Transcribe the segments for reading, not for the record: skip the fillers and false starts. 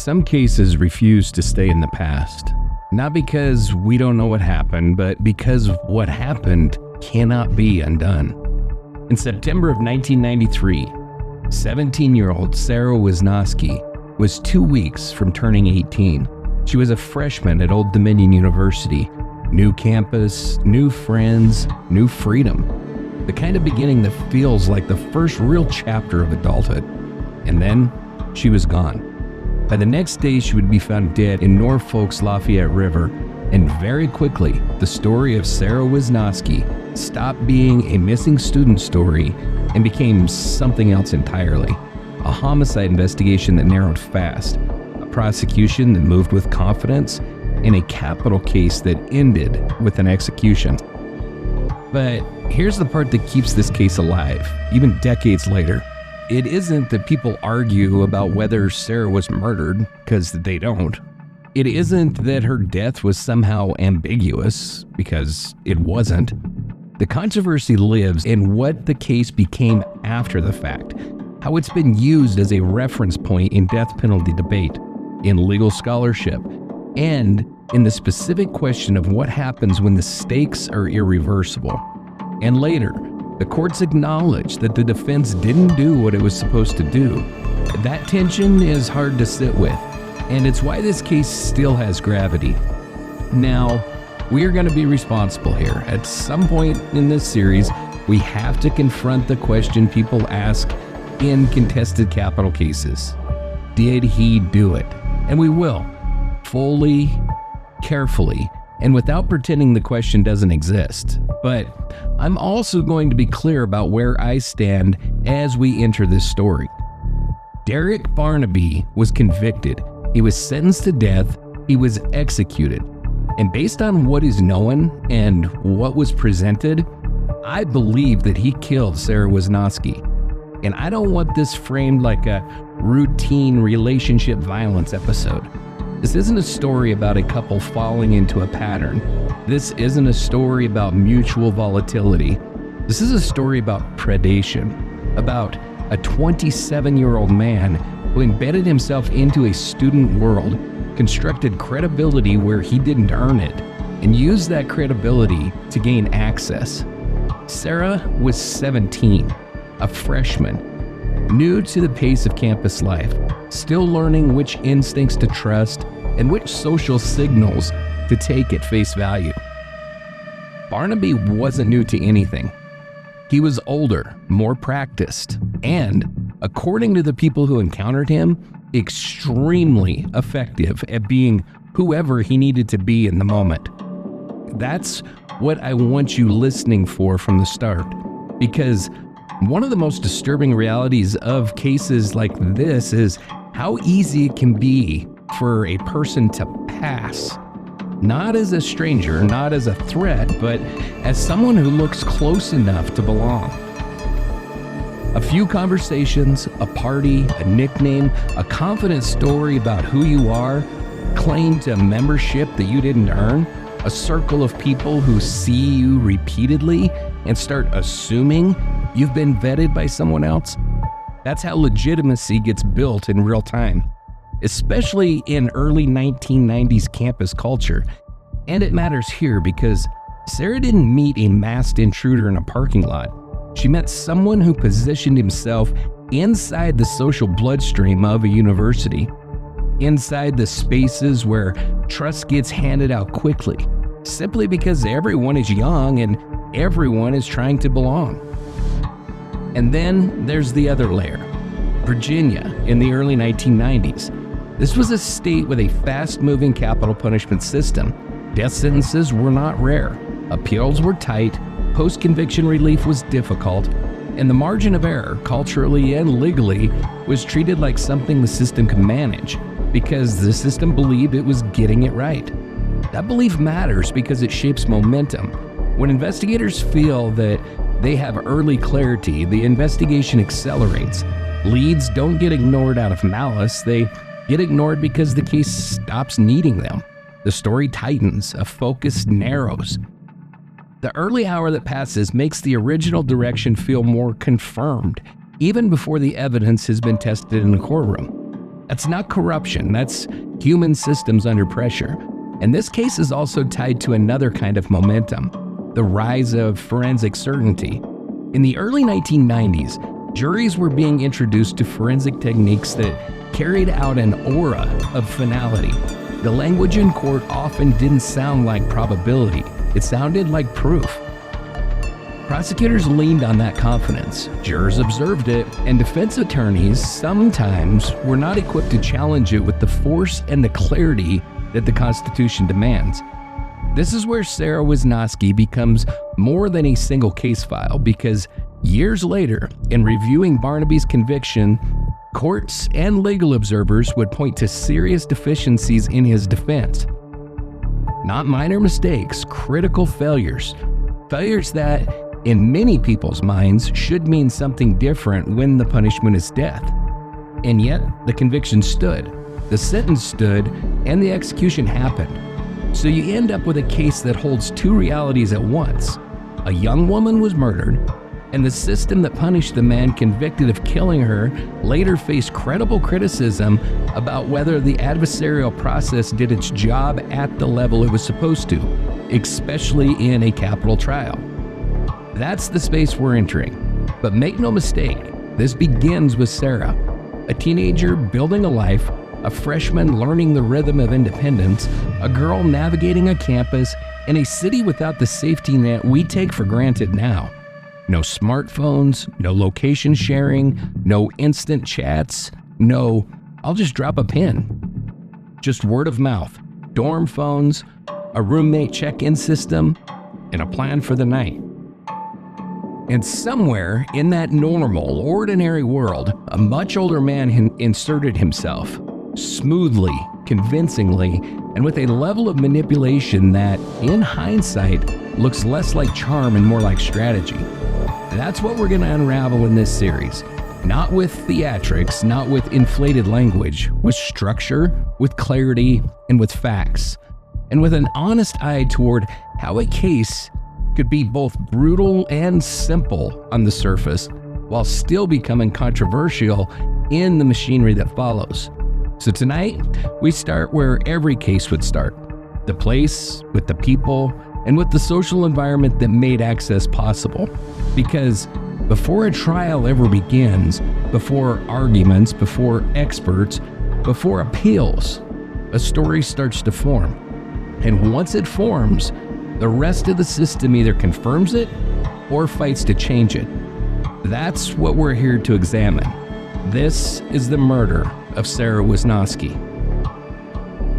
Some cases refuse to stay in the past. Not because we don't know what happened, but because what happened cannot be undone. In September of 1993, 17-year-old Sara Wisnosky was 2 weeks from turning 18. She was a freshman at Old Dominion University. New campus, new friends, new freedom. The kind of beginning that feels like the first real chapter of adulthood. And then she was gone. By the next day, she would be found dead in Norfolk's Lafayette River, and very quickly, the story of Sara Wisnosky stopped being a missing student story and became something else entirely. A homicide investigation that narrowed fast, a prosecution that moved with confidence, and a capital case that ended with an execution. But here's the part that keeps this case alive, even decades later. It isn't that people argue about whether Sara was murdered, because they don't. It isn't that her death was somehow ambiguous, because it wasn't. The controversy lives in what the case became after the fact, how it's been used as a reference point in death penalty debate, in legal scholarship, and in the specific question of what happens when the stakes are irreversible. And later, the courts acknowledged that the defense didn't do what it was supposed to do. That tension is hard to sit with, and it's why this case still has gravity. Now, we are going to be responsible here. At some point in this series, we have to confront the question people ask in contested capital cases. Did he do it? And we will, fully, carefully, and without pretending the question doesn't exist. But I'm also going to be clear about where I stand as we enter this story. Derek Barnaby was convicted. He was sentenced to death. He was executed. And based on what is known and what was presented, I believe that he killed Sara Wisnosky. And I don't want this framed like a routine relationship violence episode. This isn't a story about a couple falling into a pattern. This isn't a story about mutual volatility. This is a story about predation, about a 27-year-old man who embedded himself into a student world, constructed credibility where he didn't earn it, and used that credibility to gain access. Sara was 17, a freshman, new to the pace of campus life, still learning which instincts to trust and which social signals to take at face value. Barnaby wasn't new to anything. He was older, more practiced, and, according to the people who encountered him, extremely effective at being whoever he needed to be in the moment. That's what I want you listening for from the start, because one of the most disturbing realities of cases like this is how easy it can be for a person to pass, not as a stranger, not as a threat, but as someone who looks close enough to belong. A few conversations, a party, a nickname, a confident story about who you are, claim to membership that you didn't earn, a circle of people who see you repeatedly and start assuming you've been vetted by someone else. That's how legitimacy gets built in real time, especially in early 1990s campus culture. And it matters here because Sara didn't meet a masked intruder in a parking lot. She met someone who positioned himself inside the social bloodstream of a university, inside the spaces where trust gets handed out quickly, simply because everyone is young and everyone is trying to belong. And then there's the other layer, Virginia in the early 1990s. This was a state with a fast-moving capital punishment system. Death sentences were not rare. Appeals were tight. Post-conviction relief was difficult. And the margin of error, culturally and legally, was treated like something the system could manage because the system believed it was getting it right. That belief matters because it shapes momentum. When investigators feel that they have early clarity, the investigation accelerates. Leads don't get ignored out of malice. They get ignored because the case stops needing them. The story tightens, a focus narrows. The early hour that passes makes the original direction feel more confirmed, even before the evidence has been tested in the courtroom. That's not corruption, that's human systems under pressure. And this case is also tied to another kind of momentum, the rise of forensic certainty. In the early 1990s, juries were being introduced to forensic techniques that carried out an aura of finality. The language in court often didn't sound like probability, it sounded like proof. Prosecutors leaned on that confidence, jurors observed it, and defense attorneys sometimes were not equipped to challenge it with the force and the clarity that the Constitution demands. This is where Sara Wisnosky becomes more than a single case file, because years later, in reviewing Barnaby's conviction, courts and legal observers would point to serious deficiencies in his defense. Not minor mistakes, critical failures. Failures that, in many people's minds, should mean something different when the punishment is death. And yet, the conviction stood, the sentence stood, and the execution happened. So you end up with a case that holds two realities at once. A young woman was murdered, and the system that punished the man convicted of killing her later faced credible criticism about whether the adversarial process did its job at the level it was supposed to, especially in a capital trial. That's the space we're entering. But make no mistake, this begins with Sara, a teenager building a life, a freshman learning the rhythm of independence, a girl navigating a campus in a city without the safety net we take for granted now. No smartphones, no location sharing, no instant chats, no, I'll just drop a pin. Just word of mouth, dorm phones, a roommate check-in system, and a plan for the night. And somewhere in that normal, ordinary world, a much older man inserted himself, smoothly, convincingly, and with a level of manipulation that, in hindsight, looks less like charm and more like strategy. That's what we're going to unravel in this series. Not with theatrics, not with inflated language, with structure, with clarity, and with facts. And with an honest eye toward how a case could be both brutal and simple on the surface, while still becoming controversial in the machinery that follows. So tonight, we start where every case would start. The place, with the people, and with the social environment that made access possible. Because before a trial ever begins, before arguments, before experts, before appeals, a story starts to form. And once it forms, the rest of the system either confirms it or fights to change it. That's what we're here to examine. This is the murder of Sara Wisnosky.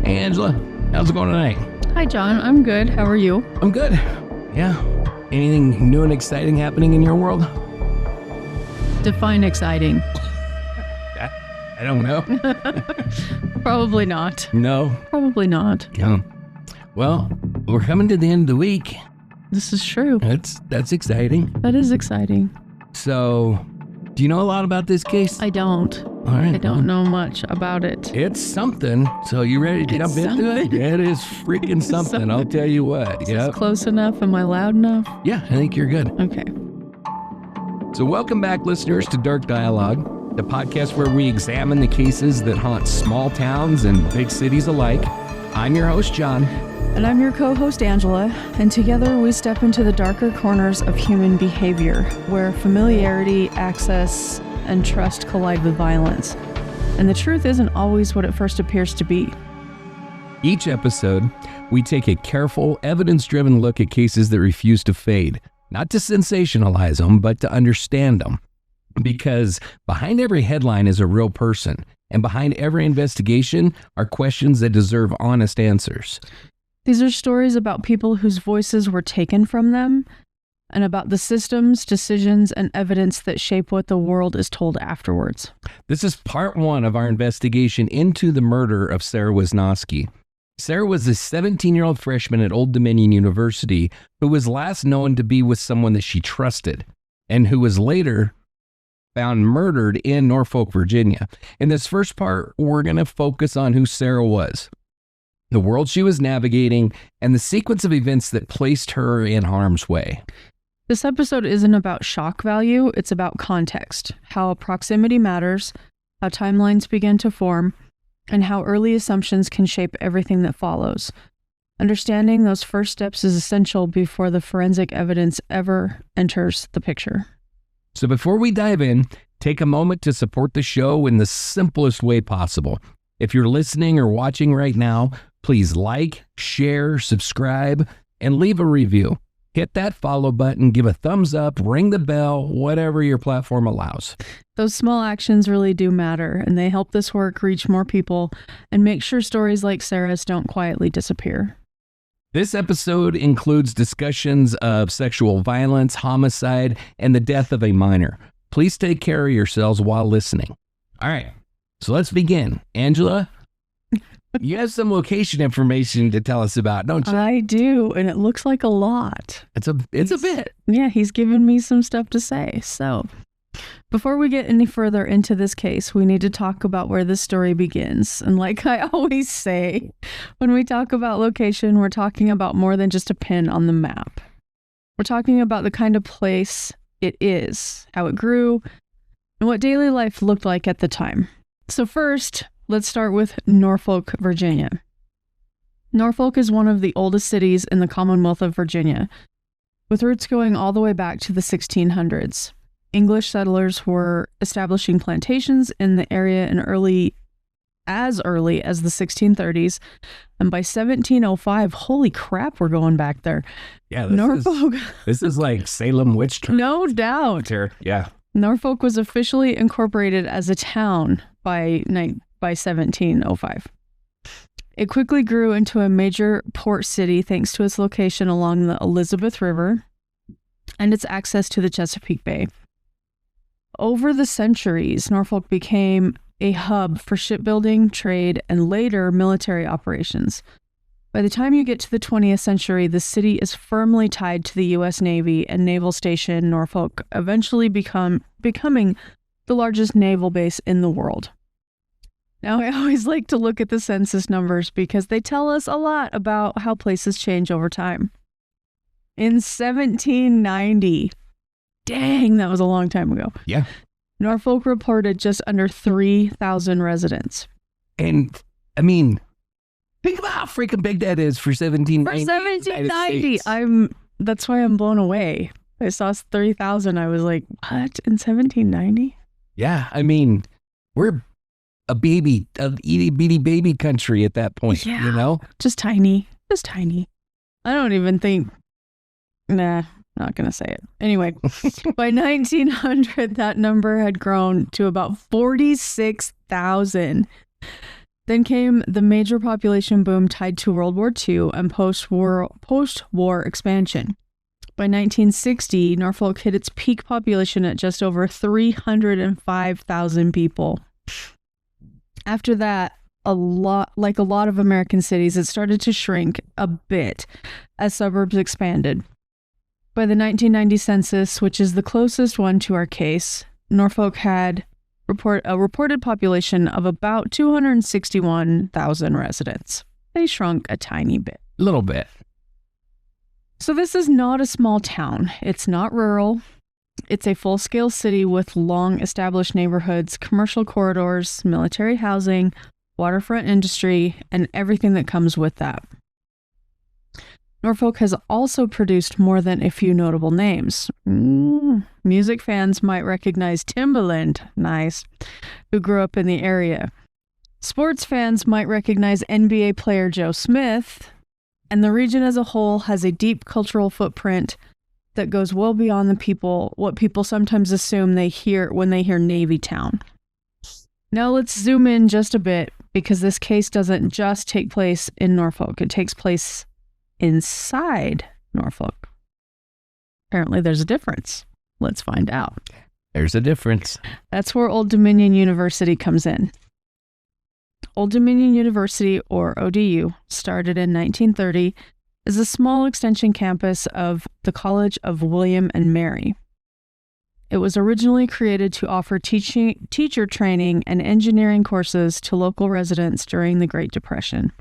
Hey Angela, how's it going tonight? Hi John, I'm good. How are you? I'm good. Yeah. Anything new and exciting happening in your world? Define exciting. I don't know. Probably not. No? Probably not. Yeah. Well, we're coming to the end of the week. This is true. That's exciting. That is exciting. So, do you know a lot about this case? I don't. All right. I don't know much about it. It's something. So you ready to jump into it? It is freaking something. I'll tell you what. Is this close enough? Am I loud enough? Yeah, I think you're good. Okay. So welcome back, listeners, to Dark Dialogue, the podcast where we examine the cases that haunt small towns and big cities alike. I'm your host, John. And I'm your co-host, Angela, and together we step into the darker corners of human behavior, where familiarity, access, and trust collide with violence. And the truth isn't always what it first appears to be. Each episode, we take a careful, evidence-driven look at cases that refuse to fade, not to sensationalize them, but to understand them. Because behind every headline is a real person, and behind every investigation are questions that deserve honest answers. These are stories about people whose voices were taken from them, and about the systems, decisions, and evidence that shape what the world is told afterwards. This is part one of our investigation into the murder of Sara Wisnosky. Sara was a 17-year-old freshman at Old Dominion University who was last known to be with someone that she trusted, and who was later found murdered in Norfolk, Virginia. In this first part, we're going to focus on who Sara was, the world she was navigating, and the sequence of events that placed her in harm's way. This episode isn't about shock value, it's about context, how proximity matters, how timelines begin to form, and how early assumptions can shape everything that follows. Understanding those first steps is essential before the forensic evidence ever enters the picture. So before we dive in, take a moment to support the show in the simplest way possible. If you're listening or watching right now, please like, share, subscribe, and leave a review. Hit that follow button, give a thumbs up, ring the bell, whatever your platform allows. Those small actions really do matter, and they help this work reach more people and make sure stories like Sarah's don't quietly disappear. This episode includes discussions of sexual violence, homicide, and the death of a minor. Please take care of yourselves while listening. All right, so let's begin. Angela, you have some location information to tell us about, don't you? I do, and it looks like a lot. It's a bit. Yeah, he's given me some stuff to say. So, before we get any further into this case, we need to talk about where this story begins. And like I always say, when we talk about location, we're talking about more than just a pin on the map. We're talking about the kind of place it is, how it grew, and what daily life looked like at the time. So first, let's start with Norfolk, Virginia. Norfolk is one of the oldest cities in the Commonwealth of Virginia, with roots going all the way back to the 1600s. English settlers were establishing plantations in the area as early as the 1630s, and by 1705, holy crap, we're going back there. Yeah, Norfolk. This is like Salem witch trials. No doubt. Yeah. Norfolk was officially incorporated as a town by 1705. It quickly grew into a major port city thanks to its location along the Elizabeth River and its access to the Chesapeake Bay. Over the centuries, Norfolk became a hub for shipbuilding, trade, and later military operations. By the time you get to the 20th century, the city is firmly tied to the U.S. Navy and Naval Station Norfolk, eventually becoming the largest naval base in the world. Now, I always like to look at the census numbers because they tell us a lot about how places change over time. In 1790, dang, that was a long time ago. Yeah. Norfolk reported just under 3,000 residents. And, I mean, think about how freaking big that is for 1790. For 1790, that's why I'm blown away. I saw 3,000. I was like, what? In 1790? Yeah, I mean, we're a itty bitty baby country at that point, Yeah. you know? Just tiny. I don't even think, not going to say it. Anyway, by 1900, that number had grown to about 46,000. Then came the major population boom tied to World War II and post-war expansion. By 1960, Norfolk hit its peak population at just over 305,000 people. After that, like a lot of American cities, it started to shrink a bit as suburbs expanded. By the 1990 census, which is the closest one to our case, Norfolk had a reported population of about 261,000 residents. They shrunk a tiny bit. A little bit. So this is not a small town. It's not rural. It's a full-scale city with long-established neighborhoods, commercial corridors, military housing, waterfront industry, and everything that comes with that. Norfolk has also produced more than a few notable names. Music fans might recognize Timbaland, nice, who grew up in the area. Sports fans might recognize NBA player Joe Smith, and the region as a whole has a deep cultural footprint that goes well beyond what people sometimes assume they hear when they hear Navy Town. Now let's zoom in just a bit, because this case doesn't just take place in Norfolk. It takes place inside Norfolk. Apparently there's a difference. Let's find out. There's a difference. That's where Old Dominion University comes in. Old Dominion University, or ODU, started in 1930 as a small extension campus of the College of William and Mary. It was originally created to offer teacher training and engineering courses to local residents during the Great Depression.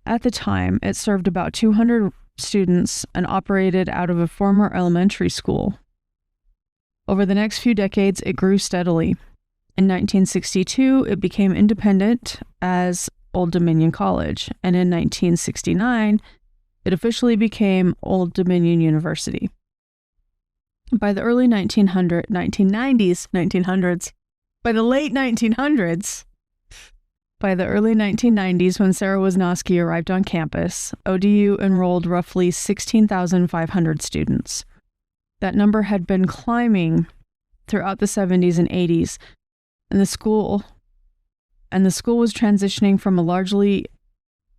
At the time, it served about 200 students and operated out of a former elementary school. Over the next few decades, it grew steadily. In 1962, it became independent as Old Dominion College, and in 1969, it officially became Old Dominion University. By the early 1990s, by the late 1900s, by the early 1990s, when Sara Wisnosky arrived on campus, ODU enrolled roughly 16,500 students. That number had been climbing throughout the 70s and 80s, and the school was transitioning from a largely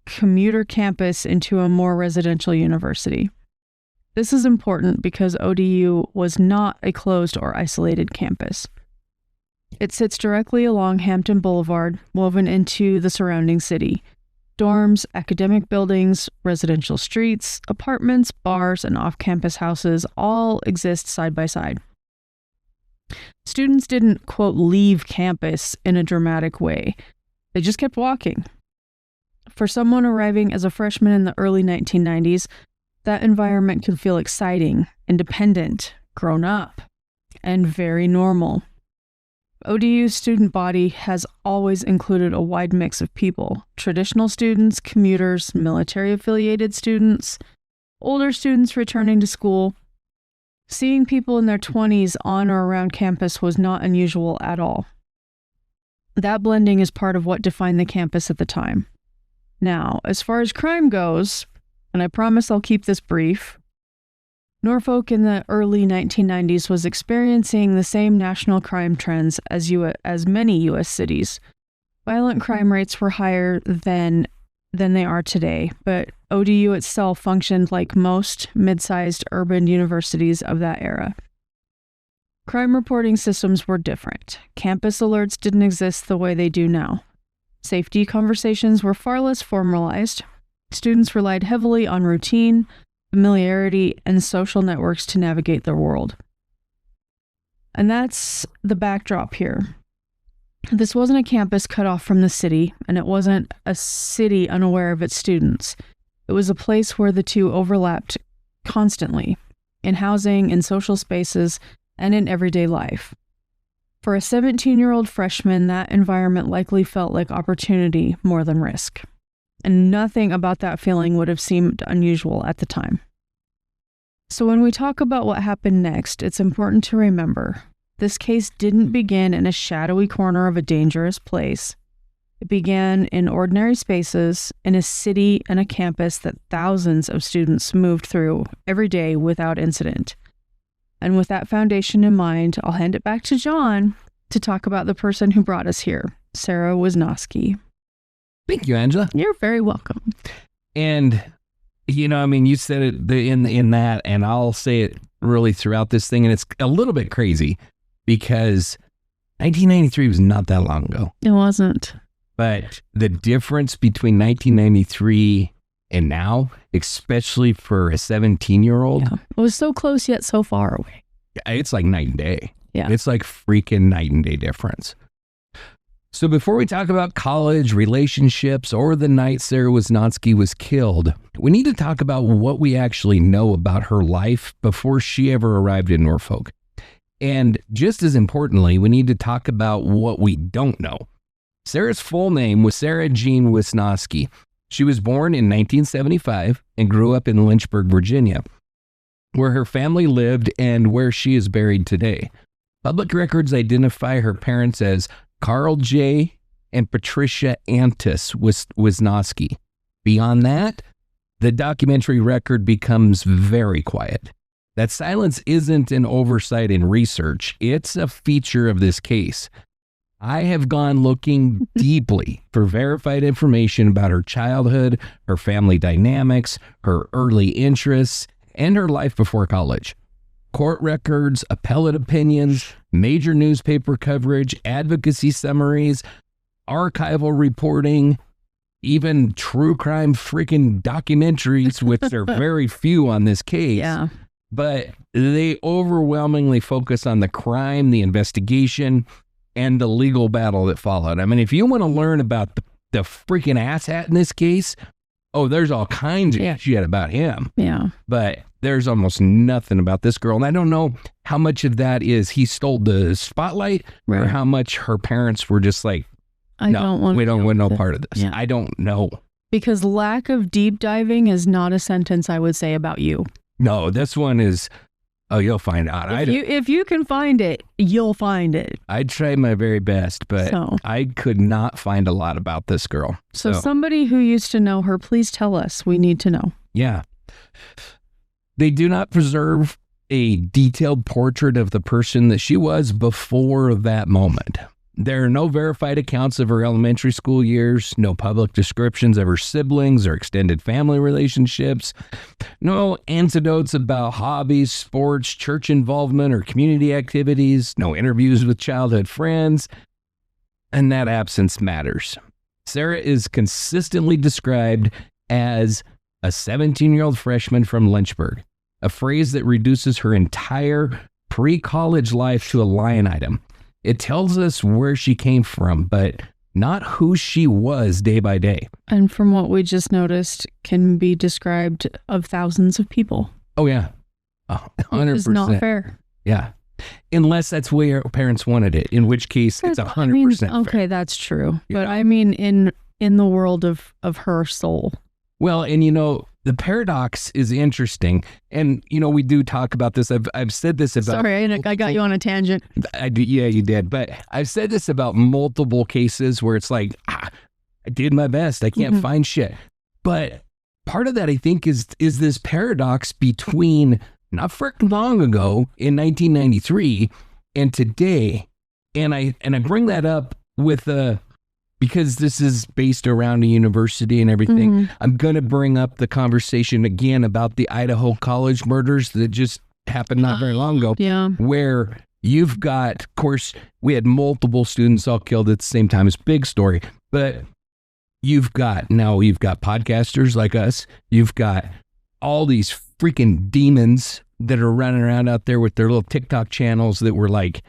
commuter campus into a more residential university. This is important because ODU was not a closed or isolated campus. It sits directly along Hampton Boulevard, woven into the surrounding city. Dorms, academic buildings, residential streets, apartments, bars, and off-campus houses all exist side by side. Students didn't, quote, leave campus in a dramatic way. They just kept walking. For someone arriving as a freshman in the early 1990s, that environment could feel exciting, independent, grown up, and very normal. ODU's student body has always included a wide mix of people: traditional students, commuters, military-affiliated students, older students returning to school. Seeing people in their 20s on or around campus was not unusual at all. That blending is part of what defined the campus at the time. Now, as far as crime goes, and I promise I'll keep this brief, Norfolk in the early 1990s was experiencing the same national crime trends as many U.S. cities. Violent crime rates were higher than they are today, but ODU itself functioned like most mid-sized urban universities of that era. Crime reporting systems were different. Campus alerts didn't exist the way they do now. Safety conversations were far less formalized. Students relied heavily on routine, familiarity, and social networks to navigate their world. And that's the backdrop here. This wasn't a campus cut off from the city, and it wasn't a city unaware of its students. It was a place where the two overlapped constantly, in housing, in social spaces, and in everyday life. For a 17-year-old freshman, that environment likely felt like opportunity more than risk. And nothing about that feeling would have seemed unusual at the time. So when we talk about what happened next, it's important to remember this case didn't begin in a shadowy corner of a dangerous place. It began in ordinary spaces, in a city and a campus that thousands of students moved through every day without incident. And with that foundation in mind, I'll hand it back to John to talk about the person who brought us here, Sara Wisnosky. Thank you, Angela. You're very welcome. And, you said it in that, and I'll say it really throughout this thing, and it's a little bit crazy because 1993 was not that long ago. It wasn't. But the difference between 1993 and now, especially for a 17-year-old, it was so close yet so far away. It's like night and day. Yeah. It's like freaking night and day difference. So before we talk about college, relationships, or the night Sara Wisnosky was killed, we need to talk about what we actually know about her life before she ever arrived in Norfolk. And just as importantly, we need to talk about what we don't know. Sara's full name was Sara Jean Wisnosky. She was born in 1975 and grew up in Lynchburg, Virginia, where her family lived and where she is buried today. Public records identify her parents as Carl J. and Patricia Antis Wisnosky. Beyond that, the documentary record becomes very quiet. That silence isn't an oversight in research. It's a feature of this case. I have gone looking deeply for verified information about her childhood, her family dynamics, her early interests, and her life before college. Court records, appellate opinions, major newspaper coverage, advocacy summaries, archival reporting, even true crime freaking documentaries, which are very few on this case. Yeah. But they overwhelmingly focus on the crime, the investigation, and the legal battle that followed. I mean, if you want to learn about the freaking asshat in this case, Oh, there's all kinds of Yeah. shit about him, Yeah. but there's almost nothing about this girl. And I don't know how much of that is he stole the spotlight or Right. how much her parents were just like, I no, don't want we don't want no it. part of this. Yeah. I don't know. Because lack of deep diving is not a sentence I would say about you. No, this one is, oh, you'll find out. If you can find it, you'll find it. I tried my very best, but So- I could not find a lot about this girl. So somebody who used to know her, please tell us. We need to know. Yeah. They do not preserve a detailed portrait of the person that she was before that moment. There are no verified accounts of her elementary school years, no public descriptions of her siblings or extended family relationships, no anecdotes about hobbies, sports, church involvement, or community activities, no interviews with childhood friends, and that absence matters. Sara is consistently described as a 17-year-old freshman from Lynchburg, a phrase that reduces her entire pre-college life to a line item. It tells us where she came from, but not who she was day by day. And from what we just noticed, can be described of thousands of people. Oh, yeah. 100%. It's not fair. Yeah. Unless that's where parents wanted it, in which case it's 100% fair. Okay, that's true. Yeah. But I mean, in the world of her soul. Well, and you know, the paradox is interesting. And, you know, we do talk about this. I've said this about... Sorry, I got you on a tangent. Yeah, you did. But I've said this about multiple cases where it's like, I did my best. I can't find shit. But part of that, I think, is this paradox between not freaking long ago in 1993 and today. And I bring that up with because this is based around a university and everything. I'm going to bring up the conversation again about the Idaho college murders that just happened not very long ago. Yeah. Where you've got, of course, we had multiple students all killed at the same time. It's a big story. But you've got podcasters like us. You've got all these freaking demons that are running around out there with their little TikTok channels that were like,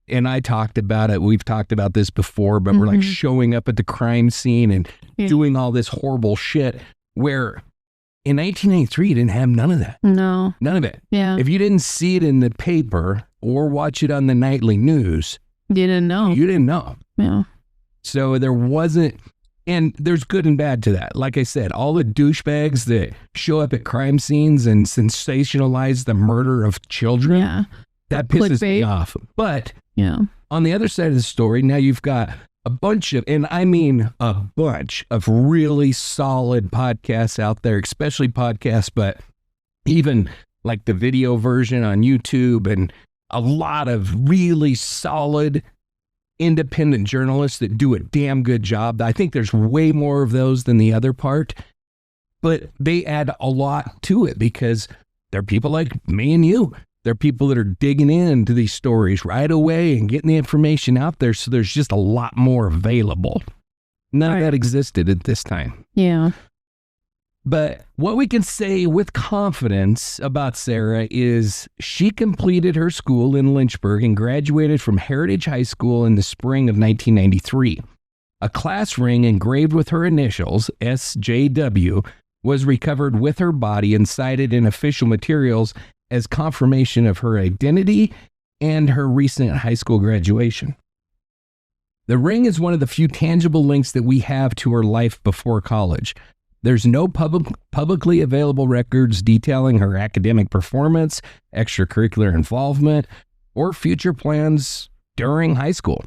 and I talked about it. We've talked about this before, but we're like showing up at the crime scene and doing all this horrible shit where in 1993, you didn't have none of that. No. None of it. Yeah. If you didn't see it in the paper or watch it on the nightly news, You didn't know. you didn't know. Yeah. So there wasn't, and there's good and bad to that. Like I said, all the douchebags that show up at crime scenes and sensationalize the murder of children, Yeah. that pisses me Clickbait. off. But Yeah. on the other side of the story, now you've got a bunch of, and I mean a bunch of really solid podcasts out there, especially podcasts, but even like the video version on YouTube and a lot of really solid independent journalists that do a damn good job. I think there's way more of those than the other part, but they add a lot to it because they're people like me and you. They're people that are digging into these stories right away and getting the information out there. So there's just a lot more available. None of that existed at this time. Yeah. But what we can say with confidence about Sara is she completed her school in Lynchburg and graduated from Heritage High School in the spring of 1993. A class ring engraved with her initials, SJW, was recovered with her body and cited in official materials as confirmation of her identity and her recent high school graduation. The ring is one of the few tangible links that we have to her life before college. There's no publicly available records detailing her academic performance, extracurricular involvement, or future plans during high school.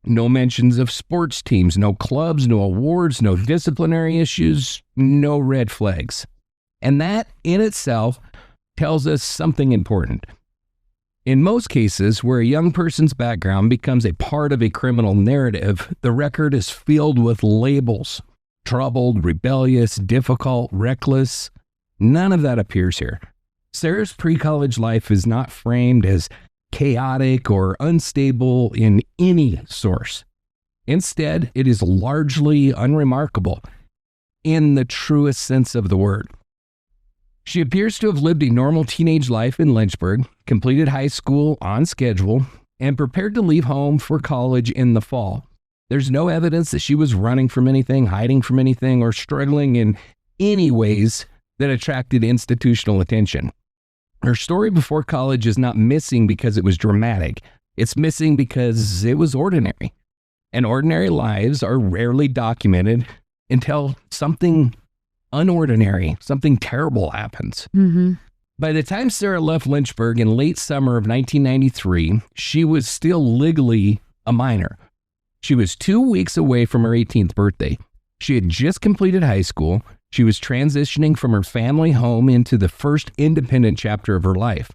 No mentions of sports teams, no clubs, no awards, no disciplinary issues, no red flags. And that in itself tells us something important. In most cases, where a young person's background becomes a part of a criminal narrative, the record is filled with labels. Troubled, rebellious, difficult, reckless. None of that appears here. Sara's pre-college life is not framed as chaotic or unstable in any source. Instead, it is largely unremarkable in the truest sense of the word. She appears to have lived a normal teenage life in Lynchburg, completed high school on schedule, and prepared to leave home for college in the fall. There's no evidence that she was running from anything, hiding from anything, or struggling in any ways that attracted institutional attention. Her story before college is not missing because it was dramatic. It's missing because it was ordinary. And ordinary lives are rarely documented until something unordinary, something terrible happens. Mm-hmm. By the time Sara left Lynchburg in late summer of 1993, she was still legally a minor. She was 2 weeks away from her 18th birthday. She had just completed high school. She was transitioning from her family home into the first independent chapter of her life.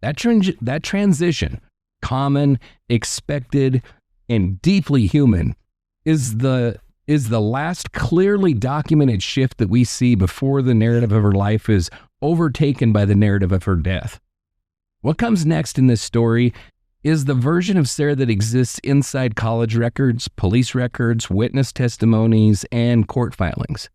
That transition, common, expected, and deeply human, is the last clearly documented shift that we see before the narrative of her life is overtaken by the narrative of her death. What comes next in this story is the version of Sara that exists inside college records, police records, witness testimonies, and court filings.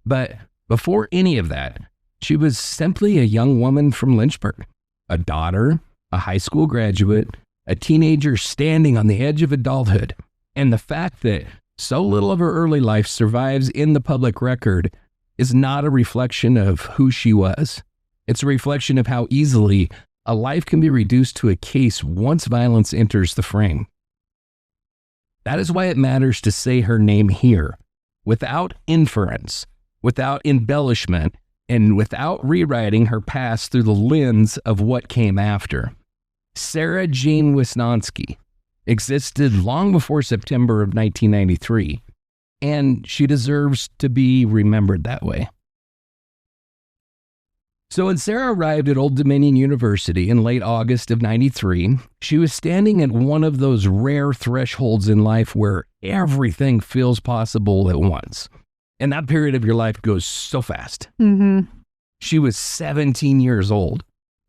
But before any of that, she was simply a young woman from Lynchburg, a daughter, a high school graduate, a teenager standing on the edge of adulthood. And the fact that so little of her early life survives in the public record is not a reflection of who she was. It's a reflection of how easily a life can be reduced to a case once violence enters the frame. That is why it matters to say her name here, without inference, without embellishment, and without rewriting her past through the lens of what came after. Sara Jean Wisnosky existed long before September of 1993, and she deserves to be remembered that way. So when Sara arrived at Old Dominion University in late August of 93, she was standing at one of those rare thresholds in life where everything feels possible at once. And that period of your life goes so fast. Mm-hmm. She was 17 years old,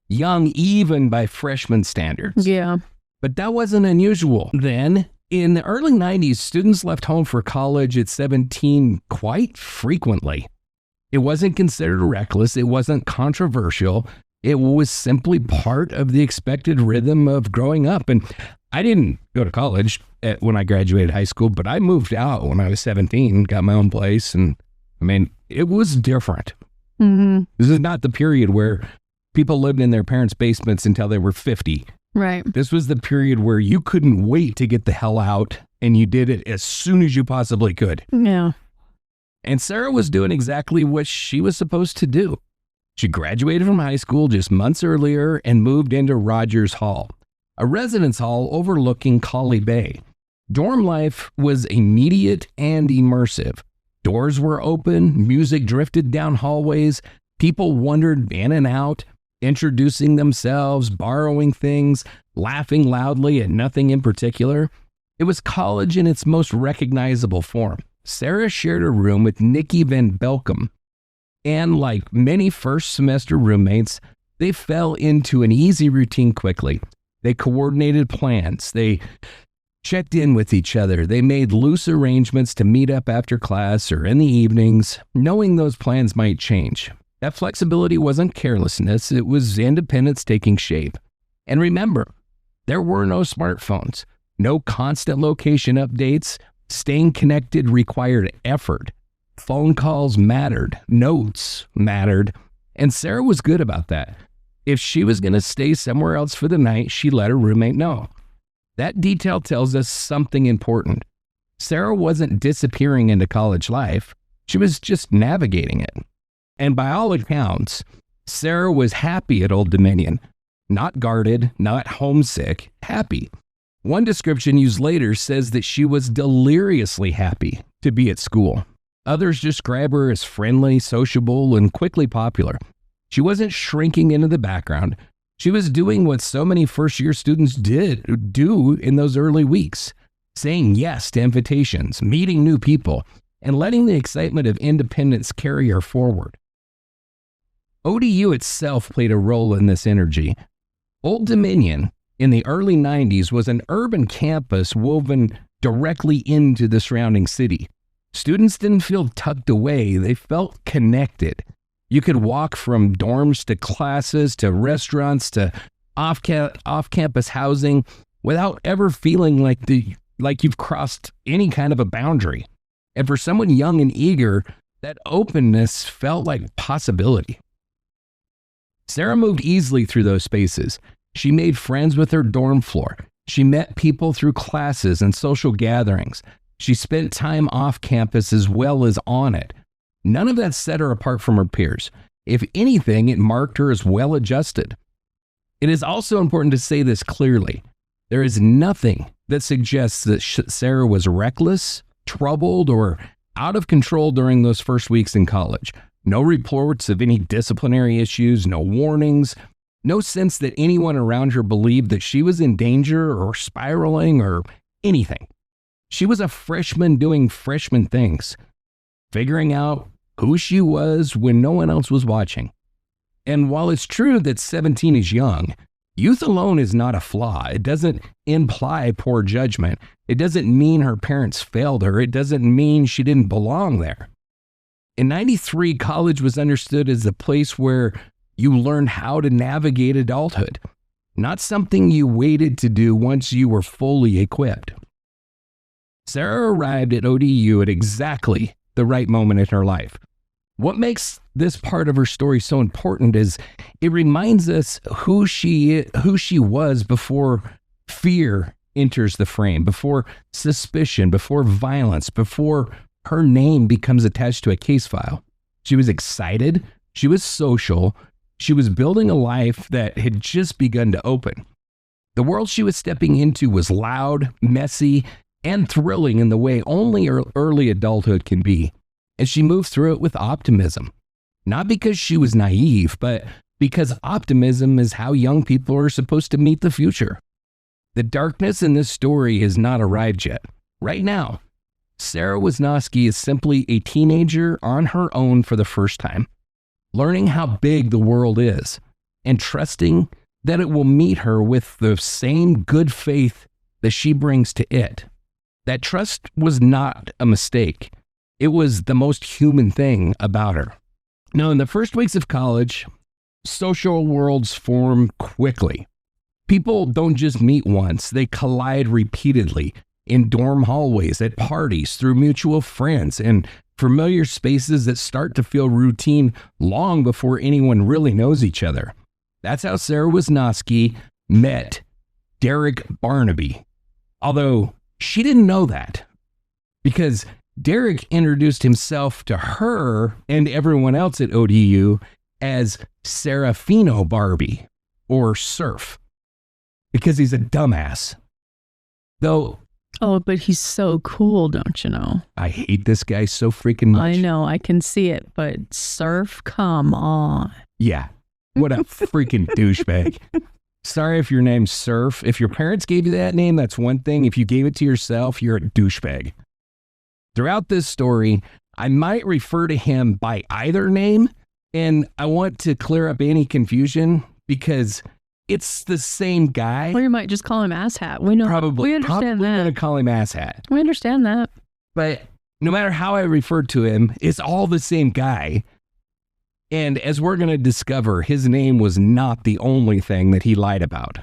young even by freshman standards. Yeah. But that wasn't unusual then. In the early 90s, students left home for college at 17 quite frequently. It wasn't considered reckless. It wasn't controversial. It was simply part of the expected rhythm of growing up. And I didn't go to college when I graduated high school, but I moved out when I was 17, got my own place. And I mean, it was different. Mm-hmm. This is not the period where people lived in their parents' basements until they were 50. Right. This was the period where you couldn't wait to get the hell out, and you did it as soon as you possibly could. Yeah. And Sara was doing exactly what she was supposed to do. She graduated from high school just months earlier and moved into Rogers Hall, a residence hall overlooking Cauley Bay. Dorm life was immediate and immersive. Doors were open, music drifted down hallways, people wandered in and out, introducing themselves, borrowing things, laughing loudly at nothing in particular. It was college in its most recognizable form. Sara shared a room with Nikki Van Belkom, and like many first semester roommates, they fell into an easy routine quickly. They coordinated plans. They checked in with each other. They made loose arrangements to meet up after class or in the evenings, knowing those plans might change. That flexibility wasn't carelessness. It was independence taking shape. And remember, there were no smartphones, no constant location updates. Staying connected required effort. Phone calls mattered. Notes mattered. And Sara was good about that. If she was going to stay somewhere else for the night, she let her roommate know. That detail tells us something important. Sara wasn't disappearing into college life. She was just navigating it. And by all accounts, Sara was happy at Old Dominion. Not guarded, not homesick, happy. One description used later says that she was deliriously happy to be at school. Others describe her as friendly, sociable, and quickly popular. She wasn't shrinking into the background. She was doing what so many first-year students do in those early weeks, saying yes to invitations, meeting new people, and letting the excitement of independence carry her forward. ODU itself played a role in this energy. Old Dominion, in the early 90s, was an urban campus woven directly into the surrounding city. Students didn't feel tucked away, they felt connected. You could walk from dorms to classes to restaurants to off-campus housing without ever feeling like you've crossed any kind of a boundary. And for someone young and eager, That openness felt like possibility. Sara moved easily through those spaces. She made friends with her dorm floor. She met people through classes and social gatherings. She spent time off campus as well as on it. None of that set her apart from her peers. If anything, it marked her as well-adjusted. It is also important to say this clearly. There is nothing that suggests that Sara was reckless, troubled, or out of control during those first weeks in college. No reports of any disciplinary issues, no warnings, no sense that anyone around her believed that she was in danger or spiraling or anything. She was a freshman doing freshman things, figuring out who she was when no one else was watching. And while it's true that 17 is young, youth alone is not a flaw. It doesn't imply poor judgment. It doesn't mean her parents failed her. It doesn't mean she didn't belong there. In 93, college was understood as a place where you learned how to navigate adulthood, not something you waited to do once you were fully equipped. Sara arrived at ODU at exactly the right moment in her life. What makes this part of her story so important is it reminds us who she was before fear enters the frame, before suspicion, before violence, before her name becomes attached to a case file. She was excited. She was social. She was building a life that had just begun to open. The world she was stepping into was loud, messy, and thrilling in the way only early adulthood can be. And she moved through it with optimism. Not because she was naive, but because optimism is how young people are supposed to meet the future. The darkness in this story has not arrived yet. Right now, Sara Wisnosky is simply a teenager on her own for the first time, learning how big the world is and trusting that it will meet her with the same good faith that she brings to it. That trust was not a mistake. It was the most human thing about her. Now, in the first weeks of college, social worlds form quickly. People don't just meet once, they collide repeatedly in dorm hallways, at parties, through mutual friends, and familiar spaces that start to feel routine long before anyone really knows each other. That's how Sara Wisnosky met Derek Barnaby. Although she didn't know that, because Derek introduced himself to her and everyone else at ODU as Serafino Barbie, or Surf, because he's a dumbass. Though, Oh, but he's so cool, don't you know? I hate this guy so freaking much. I know, I can see it, but Surf, come on. Yeah, what a freaking douchebag. Sorry if your name's Surf. If your parents gave you that name, that's one thing. If you gave it to yourself, you're a douchebag. Throughout this story, I might refer to him by either name, and I want to clear up any confusion because it's the same guy. Or you might just call him Asshat. We know. Probably. We understand that. I'm going to call him Asshat. We understand that. But no matter how I refer to him, it's all the same guy. And as we're going to discover, his name was not the only thing that he lied about.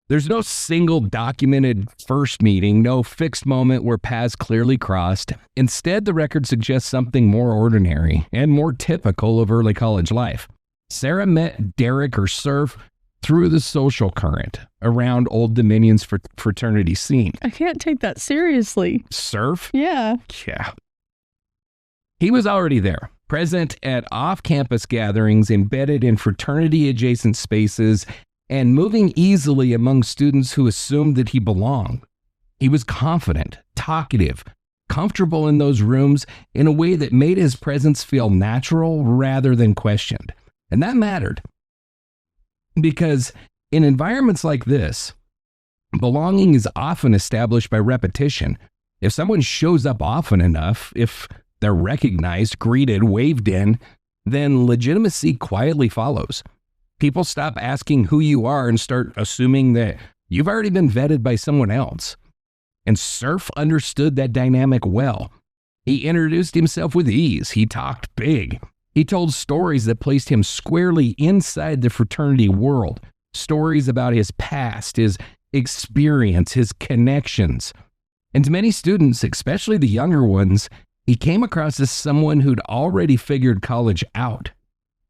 There's no single documented first meeting, no fixed moment where paths clearly crossed. Instead, the record suggests something more ordinary and more typical of early college life. Sara met Derek, or Surf, through the social current around Old Dominion's fraternity scene. I can't take that seriously. Surf? Yeah. Yeah. He was already there, present at off-campus gatherings, embedded in fraternity-adjacent spaces, and moving easily among students who assumed that he belonged. He was confident, talkative, comfortable in those rooms in a way that made his presence feel natural rather than questioned. And that mattered. Because in environments like this, belonging is often established by repetition. If someone shows up often enough, if they're recognized, greeted, waved in, then legitimacy quietly follows. People stop asking who you are and start assuming that you've already been vetted by someone else. And Surf understood that dynamic well. He introduced himself with ease. He talked big. He told stories that placed him squarely inside the fraternity world. Stories about his past, his experience, his connections. And to many students, especially the younger ones, he came across as someone who'd already figured college out.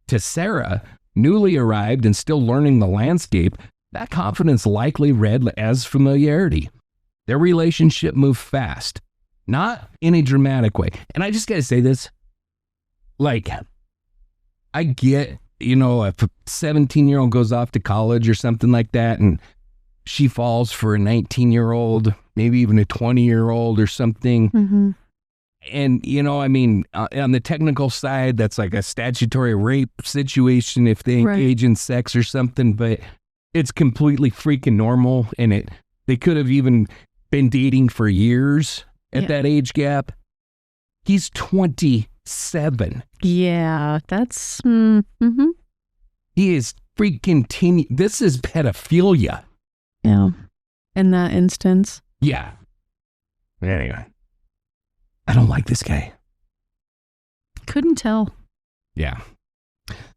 To Sara, newly arrived and still learning the landscape, that confidence likely read as familiarity. Their relationship moved fast, not in a dramatic way. And I just got to say this, like, I get, if a 17-year-old goes off to college or something like that, and she falls for a 19-year-old, maybe even a 20-year-old or something. Mm-hmm. And, on the technical side, that's like a statutory rape situation if they engage in sex or something, but it's completely freaking normal. And they could have even been dating for years at that age gap. He's 27. Yeah, that's... Mm-hmm. He is freaking this is pedophilia. Yeah. In that instance. Yeah. Anyway. I don't like this guy. Couldn't tell. Yeah.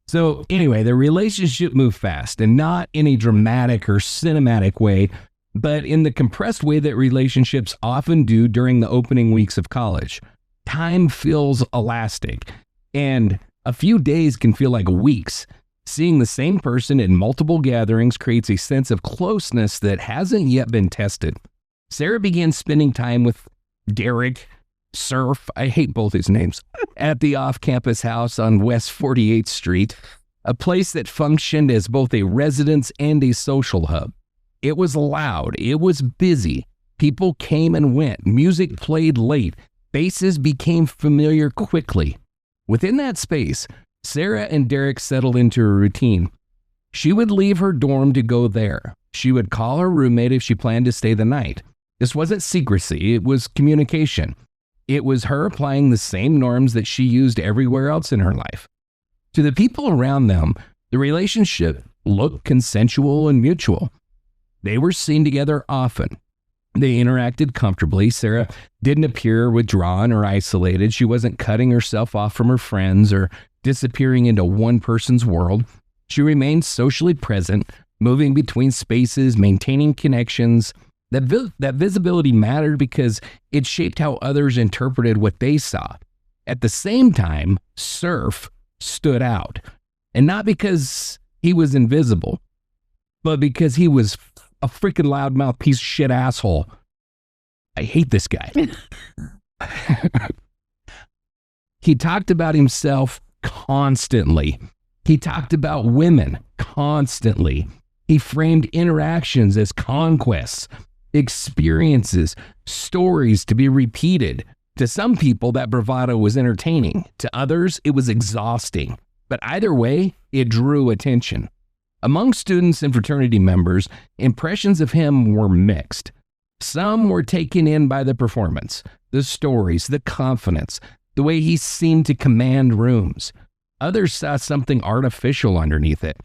So anyway, the relationship moved fast, and not in a dramatic or cinematic way, but in the compressed way that relationships often do during the opening weeks of college. Time feels elastic, and a few days can feel like weeks. Seeing the same person in multiple gatherings creates a sense of closeness that hasn't yet been tested. Sara began spending time with Derek, Surf, I hate both his names, at the off-campus house on West 48th Street, a place that functioned as both a residence and a social hub. It was loud, it was busy, people came and went, music played late, faces became familiar quickly. Within that space, Sara and Derek settled into a routine. She would leave her dorm to go there. She would call her roommate if she planned to stay the night. This wasn't secrecy, it was communication. It was her applying the same norms that she used everywhere else in her life. To the people around them, the relationship looked consensual and mutual. They were seen together often. They interacted comfortably. Sara didn't appear withdrawn or isolated. She wasn't cutting herself off from her friends or disappearing into one person's world. She remained socially present, moving between spaces, maintaining connections. That visibility mattered because it shaped how others interpreted what they saw. At the same time, Surf stood out. And not because he was invisible, but because he was a freaking loudmouth piece of shit asshole. I hate this guy. He talked about himself constantly. He talked about women constantly. He framed interactions as conquests, experiences, stories to be repeated. To some people, that bravado was entertaining. To others, it was exhausting. But either way, it drew attention. Among students and fraternity members, impressions of him were mixed. Some were taken in by the performance, the stories, the confidence, the way he seemed to command rooms. Others saw something artificial underneath it.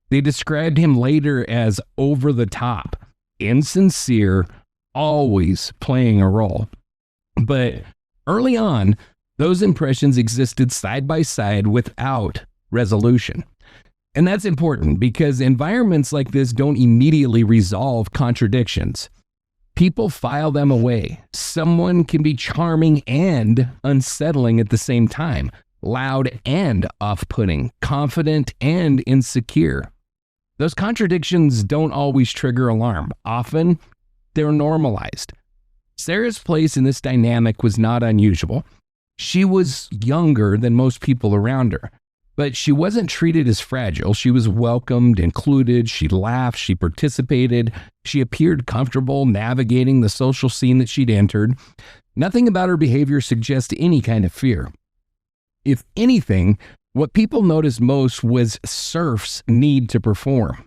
They described him later as over the top, insincere, always playing a role. But early on, those impressions existed side by side without resolution. And that's important because environments like this don't immediately resolve contradictions. People file them away. Someone can be charming and unsettling at the same time, loud and off-putting, confident and insecure. Those contradictions don't always trigger alarm. Often, they're normalized. Sara's place in this dynamic was not unusual. She was younger than most people around her, but she wasn't treated as fragile. She was welcomed, included, she laughed, she participated, she appeared comfortable navigating the social scene that she'd entered. Nothing about her behavior suggests any kind of fear. If anything, what people noticed most was Surf's need to perform.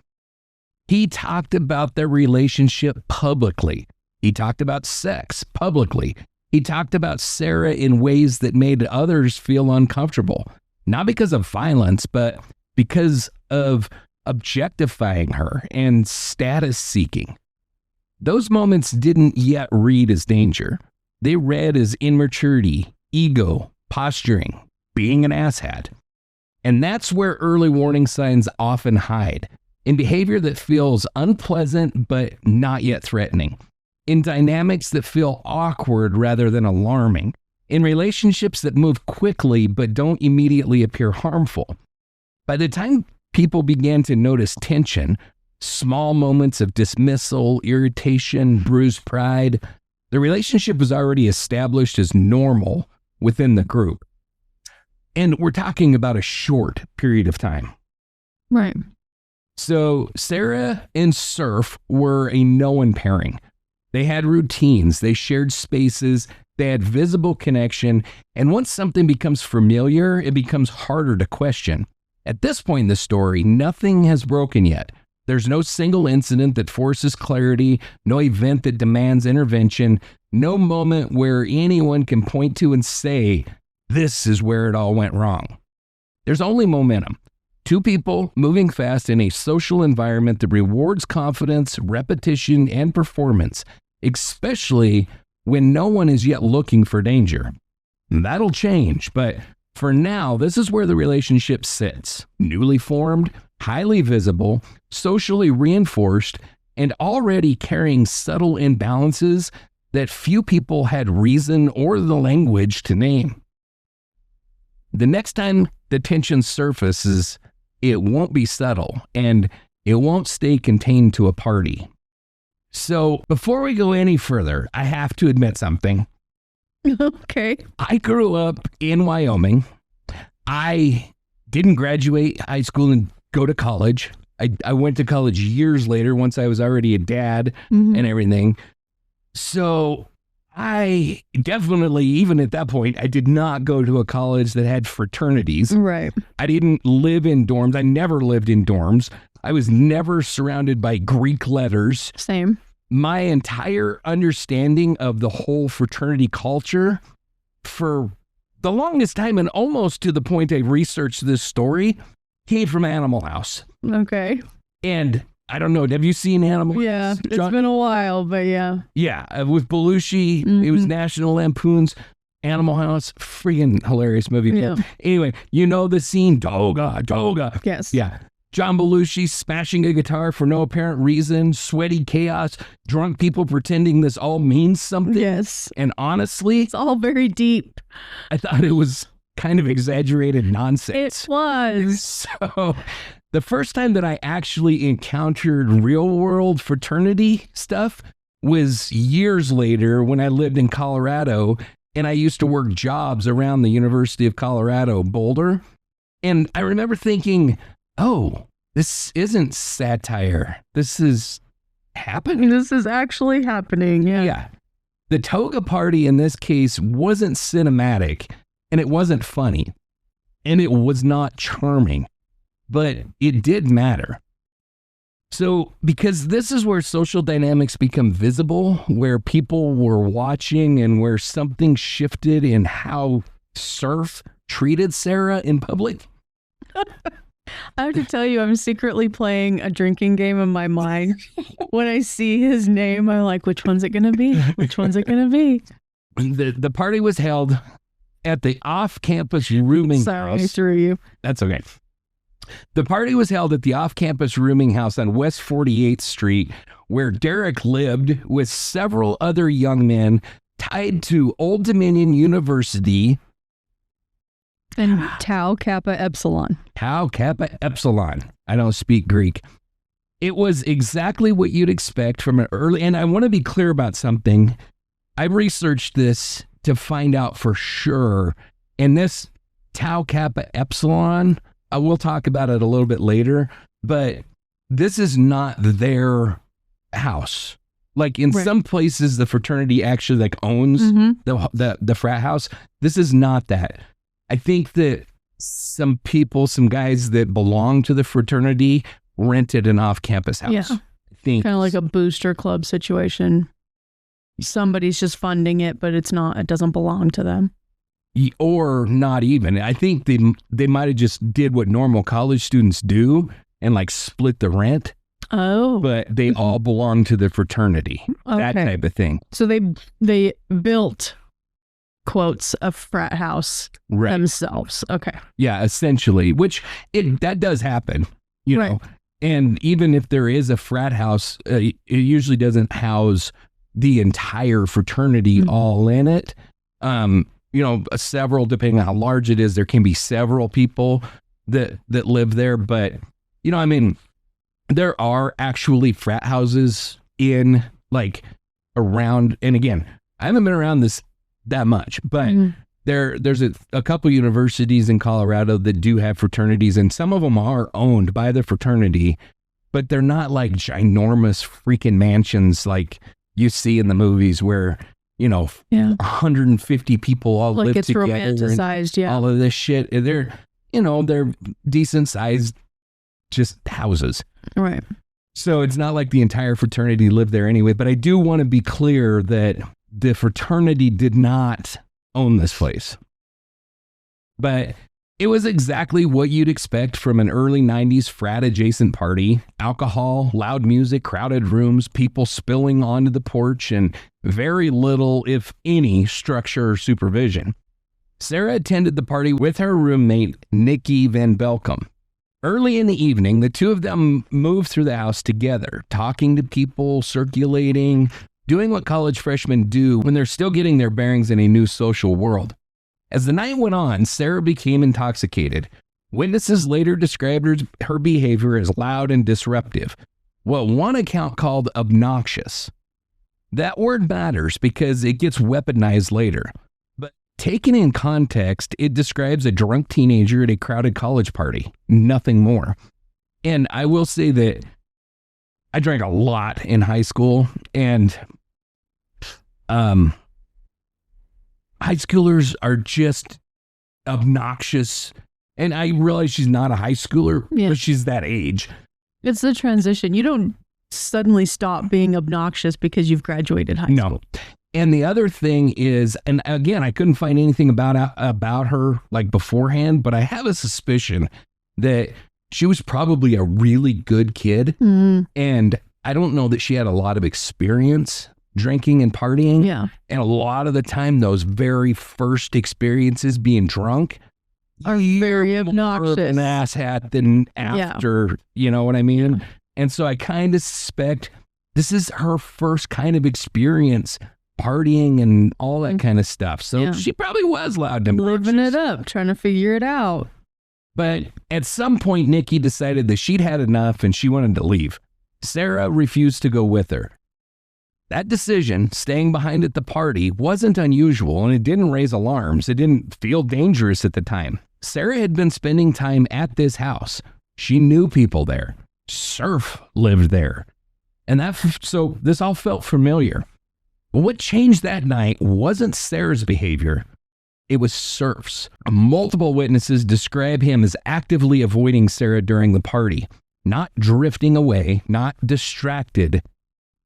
He talked about their relationship publicly. He talked about sex publicly. He talked about Sara in ways that made others feel uncomfortable, not because of violence, but because of objectifying her and status seeking. Those moments didn't yet read as danger. They read as immaturity, ego, posturing, being an asshat. And that's where early warning signs often hide, in behavior that feels unpleasant but not yet threatening, in dynamics that feel awkward rather than alarming, in relationships that move quickly but don't immediately appear harmful. By the time people began to notice tension, small moments of dismissal, irritation, bruised pride, the relationship was already established as normal within the group. And we're talking about a short period of time. Right. So Sara and Surf were a known pairing. They had routines, they shared spaces, they had visible connection, and once something becomes familiar, it becomes harder to question. At this point in the story, nothing has broken yet. There's no single incident that forces clarity, no event that demands intervention, no moment where anyone can point to and say, this is where it all went wrong. There's only momentum. Two people moving fast in a social environment that rewards confidence, repetition, and performance, especially when no one is yet looking for danger. That'll change, but for now, this is where the relationship sits. Newly formed, highly visible, socially reinforced, and already carrying subtle imbalances that few people had reason or the language to name. The next time the tension surfaces, it won't be subtle, and it won't stay contained to a party. So before we go any further, I have to admit something. Okay. I grew up in Wyoming. I didn't graduate high school and go to college. I went to college years later once I was already a dad and everything. So I definitely, even at that point, I did not go to a college that had fraternities. Right. I didn't live in dorms. I never lived in dorms. I was never surrounded by Greek letters. Same. My entire understanding of the whole fraternity culture for the longest time, and almost to the point I researched this story, came from Animal House. Okay. And I don't know, have you seen Animal Yeah, House? it's been a while, but yeah. Yeah, with Belushi, it was National Lampoon's Animal House. Freaking hilarious movie. Yeah. Anyway, you know the scene, Doga. Yes. Yeah. John Belushi smashing a guitar for no apparent reason, sweaty chaos, drunk people pretending this all means something. Yes. And honestly, It's all very deep. I thought it was kind of exaggerated nonsense. It was. So the first time that I actually encountered real world fraternity stuff was years later when I lived in Colorado and I used to work jobs around the University of Colorado, Boulder. And I remember thinking, oh, this isn't satire. This is happening. This is actually happening. Yeah. Yeah. The toga party in this case wasn't cinematic, and it wasn't funny, and it was not charming, but it did matter. So, because this is where social dynamics become visible, where people were watching and where something shifted in how Surf treated Sara in public. I have to tell you, I'm secretly playing a drinking game in my mind. When I see his name, I'm like, which one's it going to be? Which one's it going to be? The party was held at the off-campus rooming Sorry, house. I threw you. That's okay. The party was held at the off-campus rooming house on West 48th Street, where Derek lived with several other young men tied to Old Dominion University. And Tau Kappa Epsilon. Tau Kappa Epsilon. I don't speak Greek. It was exactly what you'd expect from an early, and I want to be clear about something. I researched this to find out for sure. And this Tau Kappa Epsilon, I will talk about it a little bit later, but this is not their house. Like in some places, the fraternity actually like owns the frat house. This is not that. I think that some people, some guys that belong to the fraternity rented an off-campus house. Yeah. I think Kind of like a booster club situation. Somebody's just funding it, but it doesn't belong to them. Or not even. I think they might have just did what normal college students do and like split the rent. Oh. But they all belong to the fraternity. That Okay. type of thing. So they built, quotes, a frat house Right. themselves. Okay. Yeah, essentially, which that does happen, you know. And even if there is a frat house, it usually doesn't house the entire fraternity all in it. several, depending on how large it is, there can be several people that live there. But, there are actually frat houses in around, and again, I haven't been around this that much, but there's a couple universities in Colorado that do have fraternities, and some of them are owned by the fraternity, but they're not like ginormous freaking mansions like you see in the movies where 150 people all live it's together. Romanticized, yeah. All of this shit. They're decent sized just houses. Right. So it's not like the entire fraternity lived there anyway, but I do want to be clear that the fraternity did not own this place. But it was exactly what you'd expect from an early 90s frat adjacent party. Alcohol, loud music, crowded rooms, people spilling onto the porch, and very little, if any, structure or supervision. Sara attended the party with her roommate, Nikki Van Belkom. Early in the evening, the two of them moved through the house together, talking to people, circulating, doing what college freshmen do when they're still getting their bearings in a new social world. As the night went on, Sara became intoxicated. Witnesses later described her behavior as loud and disruptive, what one account called obnoxious. That word matters because it gets weaponized later. But taken in context, it describes a drunk teenager at a crowded college party, nothing more. And I will say that I drank a lot in high school, and high schoolers are just obnoxious. And I realize she's not a high schooler, but she's that age. It's the transition. You don't suddenly stop being obnoxious because you've graduated high school. No. And the other thing is, and again, I couldn't find anything about her beforehand, but I have a suspicion that she was probably a really good kid. And I don't know that she had a lot of experience drinking and partying. Yeah. And a lot of the time, those very first experiences being drunk are very obnoxious. An asshat than after, you know what I mean? And so I kind of suspect this is her first kind of experience partying and all that kind of stuff. So she probably was loud and living it up, trying to figure it out. But at some point, Nikki decided that she'd had enough and she wanted to leave. Sara refused to go with her. That decision, staying behind at the party, wasn't unusual, and it didn't raise alarms. It didn't feel dangerous at the time. Sara had been spending time at this house. She knew people there. Surf lived there. And so this all felt familiar. But what changed that night wasn't Sarah's behavior. It was Surf's. Multiple witnesses describe him as actively avoiding Sara during the party, not drifting away, not distracted,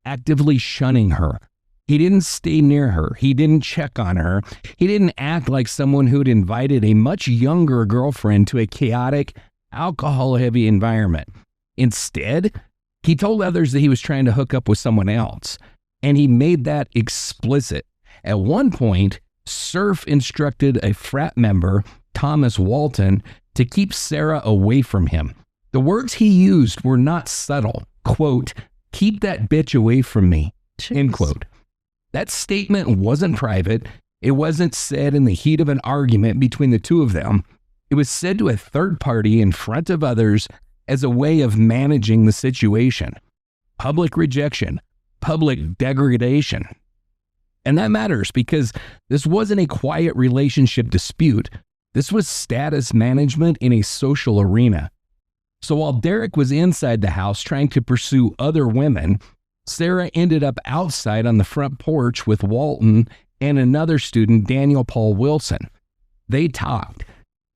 actively shunning her. He didn't stay near her. He didn't check on her. He didn't act like someone who'd invited a much younger girlfriend to a chaotic, alcohol-heavy environment. Instead, he told others that he was trying to hook up with someone else, and he made that explicit. At one point, Surf instructed a frat member, Thomas Walton, to keep Sara away from him. The words he used were not subtle. Quote, "Keep that bitch away from me," end quote. That statement wasn't private. It wasn't said in the heat of an argument between the two of them. It was said to a third party in front of others as a way of managing the situation. Public rejection, public degradation. And that matters because this wasn't a quiet relationship dispute. This was status management in a social arena. So while Derek was inside the house trying to pursue other women, Sara ended up outside on the front porch with Walton and another student, Daniel Paul Wilson. They talked,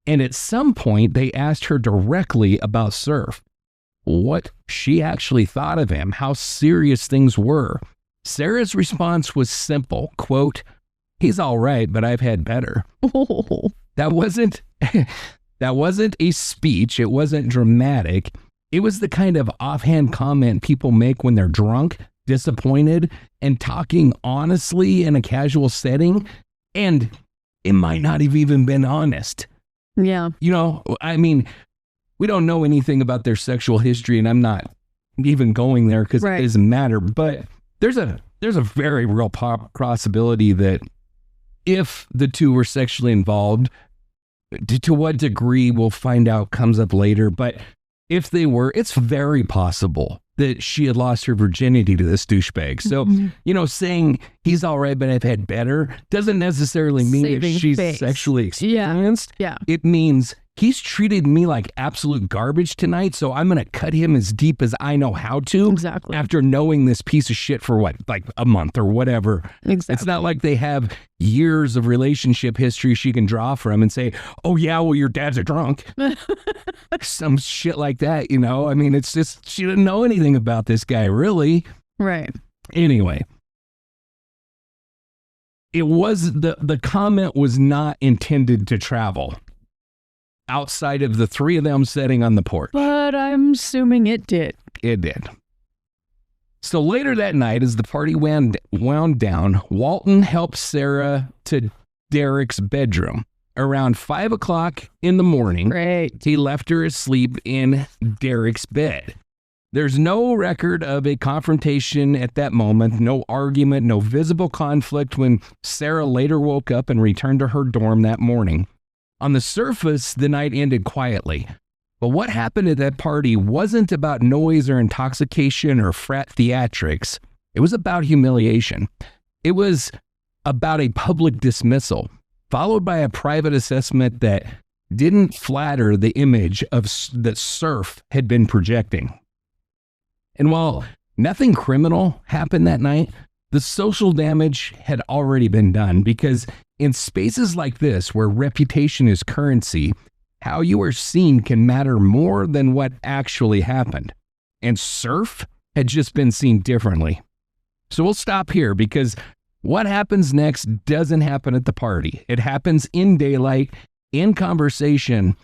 and at some point they asked her directly about Surf, what she actually thought of him, how serious things were. Sara's response was simple, quote, "He's all right, but I've had better." That wasn't a speech. It wasn't dramatic. It was the kind of offhand comment people make when they're drunk, disappointed, and talking honestly in a casual setting. And it might not have even been honest. Yeah. You know, I mean, we don't know anything about their sexual history, and I'm not even going there because it doesn't matter. But there's a very real possibility that if the two were sexually involved. To what degree, we'll find out, comes up later. But if they were, it's very possible that she had lost her virginity to this douchebag. So, saying he's all right, but I've had better doesn't necessarily mean that she's sexually experienced. Yeah. It means he's treated me like absolute garbage tonight, so I'm going to cut him as deep as I know how to. Exactly. After knowing this piece of shit for like a month or whatever. Exactly. It's not like they have years of relationship history she can draw from and say, oh yeah, well, your dad's a drunk. Some shit like that, I mean, it's just, she didn't know anything about this guy, really. Right. Anyway. It was, the comment was not intended to travel outside of the three of them sitting on the porch. But I'm assuming it did. It did. So later that night, as the party wound down, Walton helped Sara to Derek's bedroom. Around 5 o'clock in the morning, Great. He left her asleep in Derek's bed. There's no record of a confrontation at that moment, no argument, no visible conflict when Sara later woke up and returned to her dorm that morning. On the surface, the night ended quietly. But what happened at that party wasn't about noise or intoxication or frat theatrics. It was about humiliation. It was about a public dismissal, followed by a private assessment that didn't flatter the image of that Surf had been projecting. And while nothing criminal happened that night, the social damage had already been done, because in spaces like this, where reputation is currency, how you are seen can matter more than what actually happened. And Surf had just been seen differently. So we'll stop here, because what happens next doesn't happen at the party. It happens in daylight, in conversation,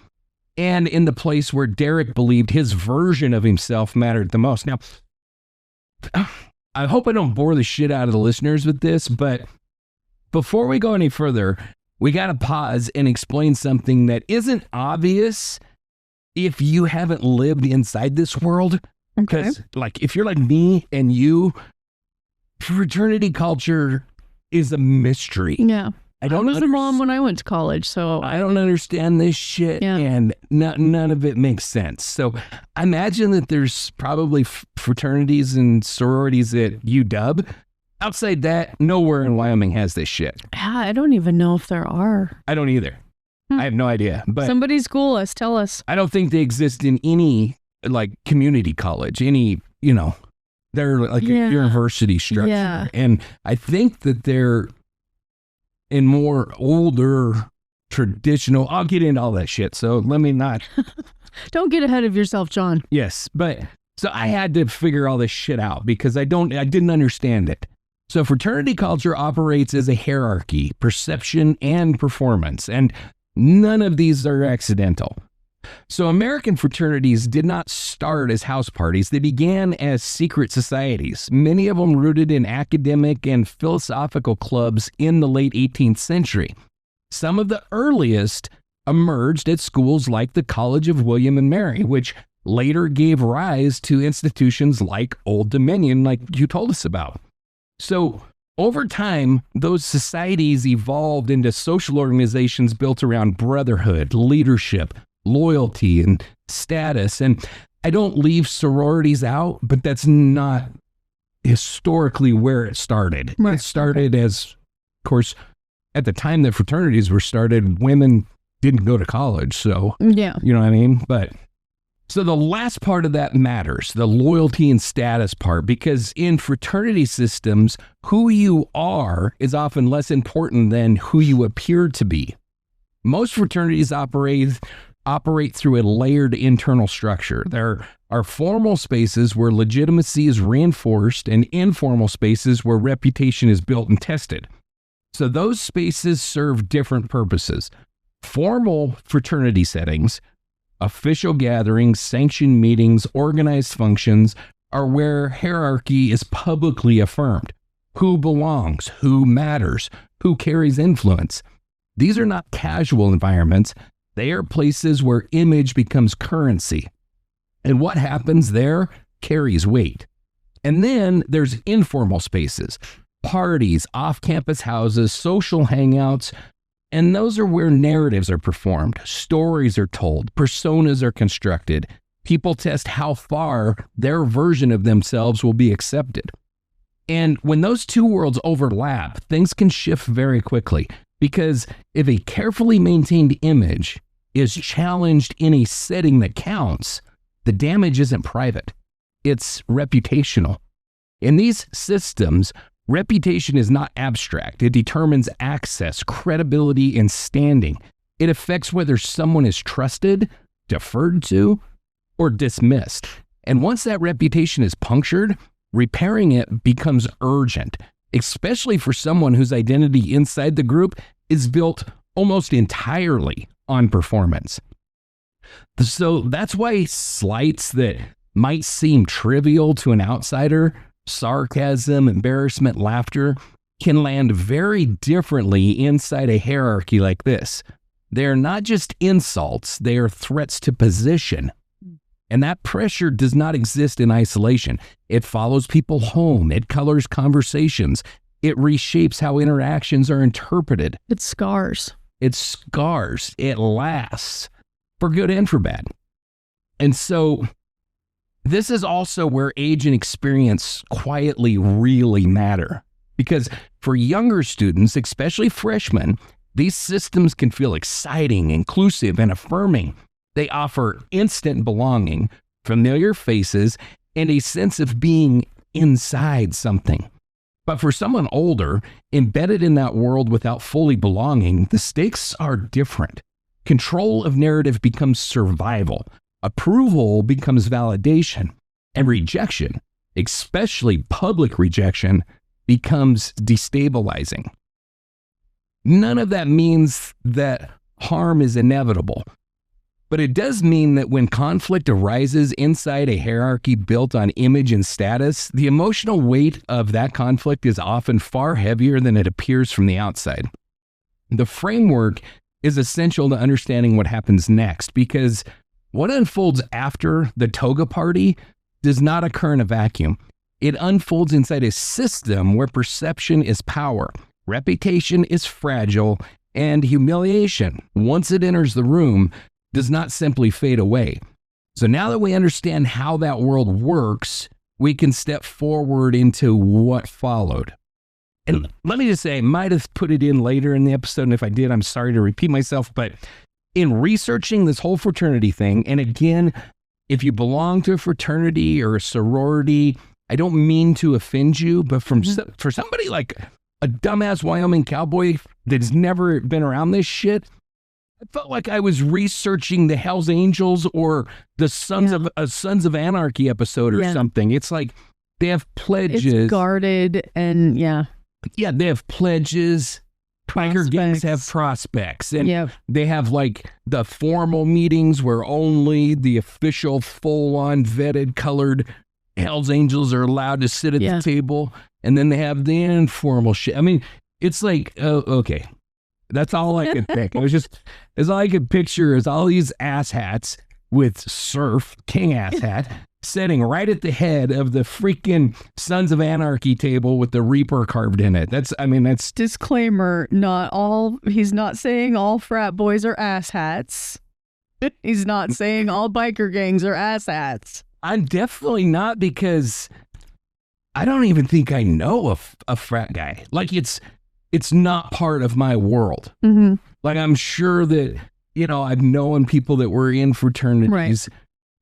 and in the place where Derek believed his version of himself mattered the most. Now, I hope I don't bore the shit out of the listeners with this, but before we go any further, we got to pause and explain something that isn't obvious if you haven't lived inside this world. Okay. Because, if you're like me and you, fraternity culture is a mystery. Yeah. I was a mom when I went to college, so I don't understand this shit, and none of it makes sense. So I imagine that there's probably fraternities and sororities at UW. Outside that, nowhere in Wyoming has this shit. Yeah, I don't even know if there are. I don't either. I have no idea. But somebody school us, tell us. I don't think they exist in any community college, they're like a university structure. Yeah. And I think that they're in more older, traditional, I'll get into all that shit, so let me not. Don't get ahead of yourself, John. Yes, but so I had to figure all this shit out because I didn't understand it. So fraternity culture operates as a hierarchy, perception, and performance, and none of these are accidental. So American fraternities did not start as house parties. They began as secret societies, many of them rooted in academic and philosophical clubs in the late 18th century. Some of the earliest emerged at schools like the College of William and Mary, which later gave rise to institutions like Old Dominion, like you told us about. So over time, those societies evolved into social organizations built around brotherhood, leadership, loyalty, and status. And I don't leave sororities out, but that's not historically where it started. Right. It started as, of course, at the time that fraternities were started, women didn't go to college. So, yeah, you know what I mean? But so the last part of that matters, the loyalty and status part, because in fraternity systems, who you are is often less important than who you appear to be. Most fraternities operate through a layered internal structure. There are formal spaces where legitimacy is reinforced and informal spaces where reputation is built and tested. So those spaces serve different purposes. Formal fraternity settings, official gatherings, sanctioned meetings, organized functions are where hierarchy is publicly affirmed. Who belongs, who matters, who carries influence. These are not casual environments. They are places where image becomes currency. And what happens there carries weight. And then there's informal spaces. parties, off-campus houses, social hangouts, and those are where narratives are performed, stories are told, personas are constructed. People test how far their version of themselves will be accepted. And when those two worlds overlap, things can shift very quickly, because if a carefully maintained image is challenged in a setting that counts, the damage isn't private, it's reputational. In these systems, reputation is not abstract. It determines access, credibility, and standing. It affects whether someone is trusted, deferred to, or dismissed. And once that reputation is punctured, repairing it becomes urgent, especially for someone whose identity inside the group is built almost entirely on performance. So that's why slights that might seem trivial to an outsider, sarcasm, embarrassment, laughter, can land very differently inside a hierarchy like this. They're not just insults, they are threats to position. And that pressure does not exist in isolation. It follows people home. It colors conversations. It reshapes how interactions are interpreted. It scars. It scars. It lasts for good and for bad. And so this is also where age and experience quietly really matter. Because for younger students, especially freshmen, these systems can feel exciting, inclusive, and affirming. They offer instant belonging, familiar faces, and a sense of being inside something. But for someone older, embedded in that world without fully belonging, the stakes are different. Control of narrative becomes survival. Approval becomes validation. And rejection, especially public rejection, becomes destabilizing. None of that means that harm is inevitable. But it does mean that when conflict arises inside a hierarchy built on image and status, the emotional weight of that conflict is often far heavier than it appears from the outside. The framework is essential to understanding what happens next, because what unfolds after the toga party does not occur in a vacuum. It unfolds inside a system where perception is power, reputation is fragile, and humiliation, once it enters the room, does not simply fade away. So now that we understand how that world works, we can step forward into what followed. And let me just say, I might have put it in later in the episode, and if I did, I'm sorry to repeat myself, but in researching this whole fraternity thing, and again, if you belong to a fraternity or a sorority, I don't mean to offend you, but for somebody like a dumbass Wyoming cowboy that's never been around this shit, I felt like I was researching the Hells Angels or the Sons of Anarchy episode or something. It's like they have pledges. It's guarded and Yeah, they have pledges. Biker gangs have prospects. And they have like the formal meetings where only the official, full-on, vetted, colored Hells Angels are allowed to sit at the table. And then they have the informal shit. I mean, it's like, okay. That's all I could think. It's all I could picture is all these asshats with Surf, King asshat, sitting right at the head of the freaking Sons of Anarchy table with the Reaper carved in it. That's disclaimer, he's not saying all frat boys are asshats. He's not saying all biker gangs are asshats. I'm definitely not, because I don't even think I know a frat guy. Like it's not part of my world. Mm-hmm. Like I'm sure that, I've known people that were in fraternities. Right.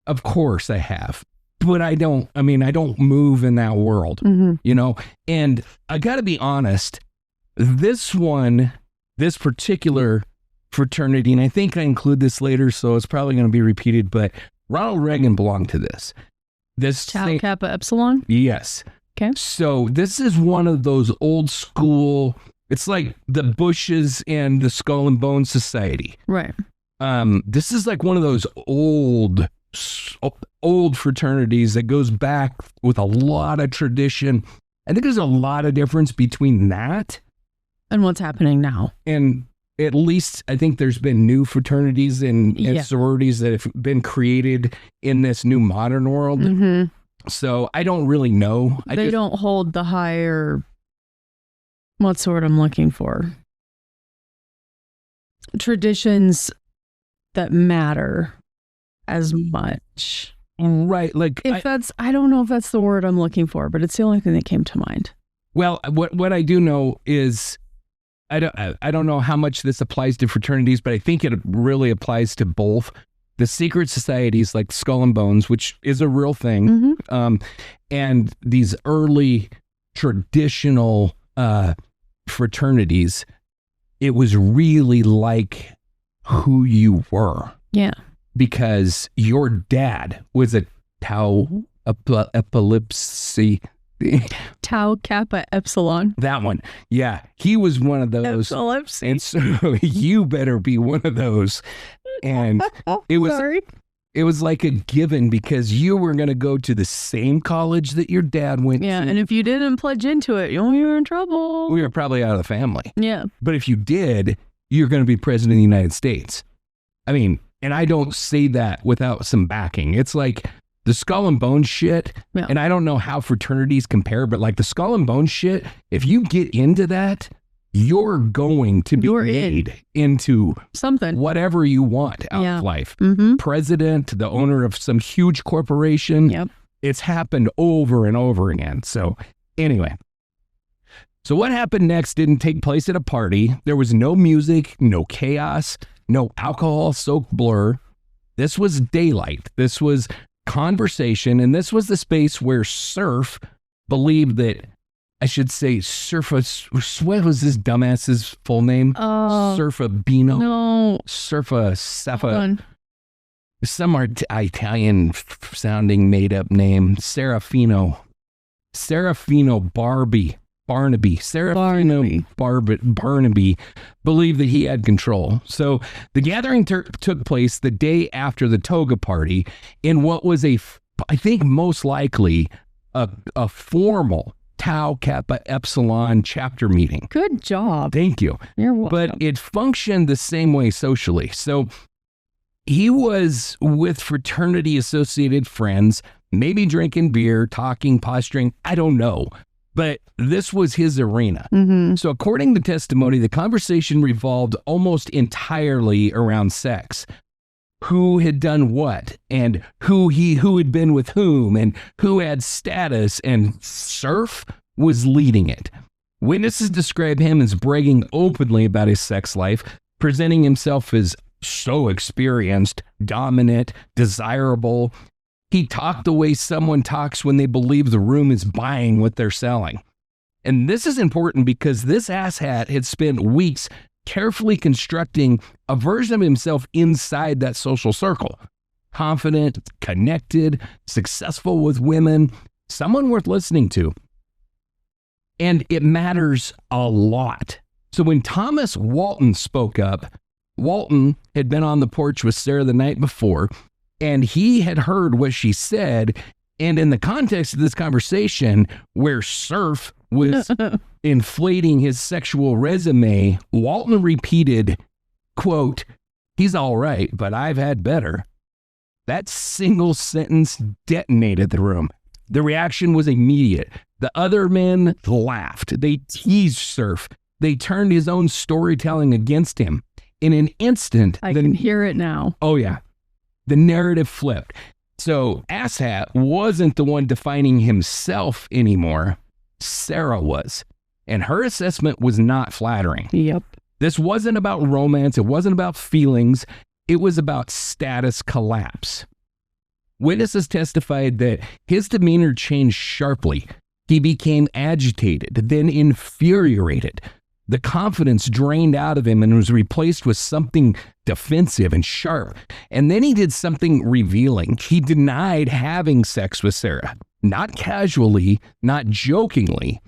Of course I have. But I don't move in that world, And I got to be honest, this particular fraternity, and I think I include this later, so it's probably going to be repeated, but Ronald Reagan belonged to this. Tau Kappa Epsilon? Yes. Okay. So this is one of those old school, it's like the Bushes and the Skull and Bones Society. Right. This is like one of those old fraternities that goes back with a lot of tradition. I think there's a lot of difference between that and what's happening now. And at least I think there's been new fraternities and sororities that have been created in this new modern world. Mm-hmm. So I don't really know. They don't hold the higher What's the word I'm looking for? Traditions that matter as much. Right. Like, I don't know if that's the word I'm looking for, but it's the only thing that came to mind. well, what I do know is I don't know how much this applies to fraternities, but I think it really applies to both. The secret societies like Skull and Bones, which is a real thing, and these early traditional fraternities, it was really like who you were. Yeah. Because your dad was a Tau epilepsy. Tau Kappa Epsilon. That one. Yeah. He was one of those. Epilepsy. And so you better be one of those. And it was like a given because you were going to go to the same college that your dad went to. Yeah. And if you didn't pledge into it, you were in trouble. We were probably out of the family. Yeah. But if you did, you're going to be president of the United States. I mean, and I don't say that without some backing. It's like the Skull and Bones shit, and I don't know how fraternities compare, but like the Skull and Bones shit, if you get into that, you're going to be made into something, whatever you want out of life. President, the owner of some huge corporation. Yep. It's happened over and over again. So anyway. So what happened next didn't take place at a party. There was no music, no chaos, no alcohol-soaked blur. This was daylight. This was conversation, and this was the space where Surf believed that, I should say, what was this dumbass's full name? Surfabino? No. Surfa, some Italian-sounding made-up name. Serafino Barnaby believed that he had control. So the gathering took place the day after the toga party in what was I think most likely a formal Tau Kappa Epsilon chapter meeting. Good job. Thank you. You're welcome. But it functioned the same way socially. So he was with fraternity associated friends, maybe drinking beer, talking, posturing, I don't know. But this was his arena. So according to testimony, the conversation revolved almost entirely around sex. Who had done what, and who had been with whom, and who had status, and Surf was leading it. Witnesses describe him as bragging openly about his sex life, presenting himself as so experienced, dominant, desirable. He talked the way someone talks when they believe the room is buying what they're selling. And this is important because this asshat had spent weeks carefully constructing a version of himself inside that social circle. Confident, connected, successful with women, someone worth listening to. And it matters a lot. So when Thomas Walton spoke up, Walton had been on the porch with Sarah the night before, and he had heard what she said. And in the context of this conversation, where Surf was inflating his sexual resume, Walton repeated, quote, "He's all right, but I've had better." That single sentence detonated the room. The reaction was immediate. The other men laughed. They teased Surf. They turned his own storytelling against him. In an instant, I can hear it now. Oh, yeah. The narrative flipped. So Asshat wasn't the one defining himself anymore. Sarah was. And her assessment was not flattering. Yep. This wasn't about romance. It wasn't about feelings. It was about status collapse. Witnesses testified that his demeanor changed sharply. He became agitated, then infuriated. The confidence drained out of him and was replaced with something defensive and sharp. And then he did something revealing. He denied having sex with Sarah. Not casually, not jokingly.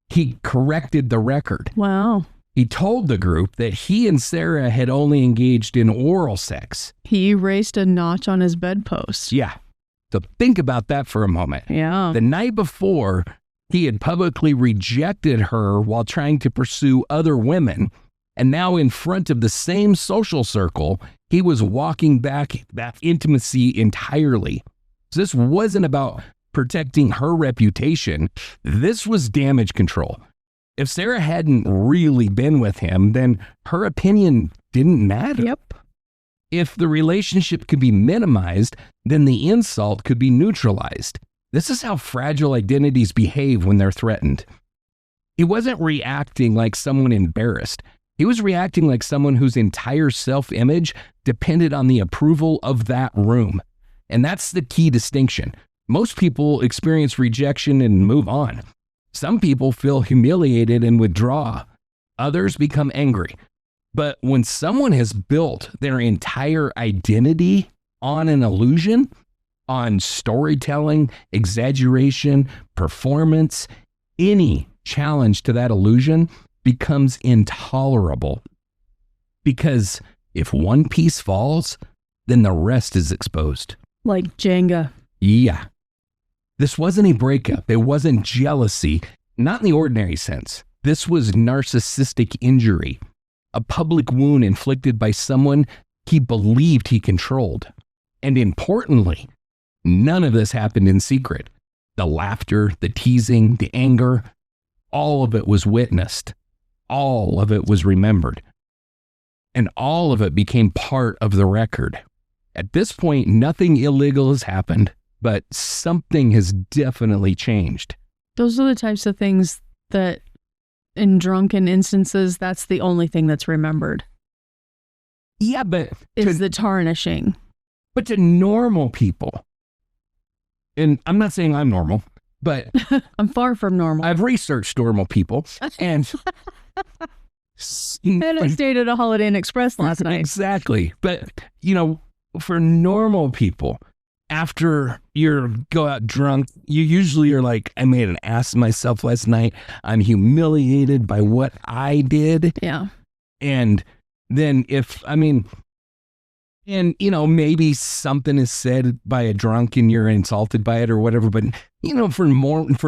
He corrected the record. Wow. He told the group that he and Sarah had only engaged in oral sex. He erased a notch on his bedpost. Yeah. So think about that for a moment. Yeah. The night before, he had publicly rejected her while trying to pursue other women. And now in front of the same social circle, he was walking back that intimacy entirely. So this wasn't about protecting her reputation. This was damage control. If Sara hadn't really been with him, then her opinion didn't matter. Yep. If the relationship could be minimized, then the insult could be neutralized. This is how fragile identities behave when they're threatened. He wasn't reacting like someone embarrassed. He was reacting like someone whose entire self-image depended on the approval of that room. And that's the key distinction. Most people experience rejection and move on. Some people feel humiliated and withdraw. Others become angry. But when someone has built their entire identity on an illusion, on storytelling, exaggeration, performance, any challenge to that illusion becomes intolerable. Because if one piece falls, then the rest is exposed. Like Jenga. Yeah. This wasn't a breakup. It wasn't jealousy, not in the ordinary sense. This was narcissistic injury, a public wound inflicted by someone he believed he controlled. And importantly, none of this happened in secret. The laughter, the teasing, the anger, all of it was witnessed. All of it was remembered. And all of it became part of the record. At this point, nothing illegal has happened, but something has definitely changed. Those are the types of things that in drunken instances, that's the only thing that's remembered. Yeah, but is the tarnishing. But to normal people, and I'm not saying I'm normal, but I'm far from normal. I've researched normal people, and I stayed at a Holiday Inn Express last night. Exactly. But, you know, for normal people, after you go out drunk, you usually are like, I made an ass of myself last night. I'm humiliated by what I did. Yeah. And then and, you know, maybe something is said by a drunk and you're insulted by it or whatever. But, you know, for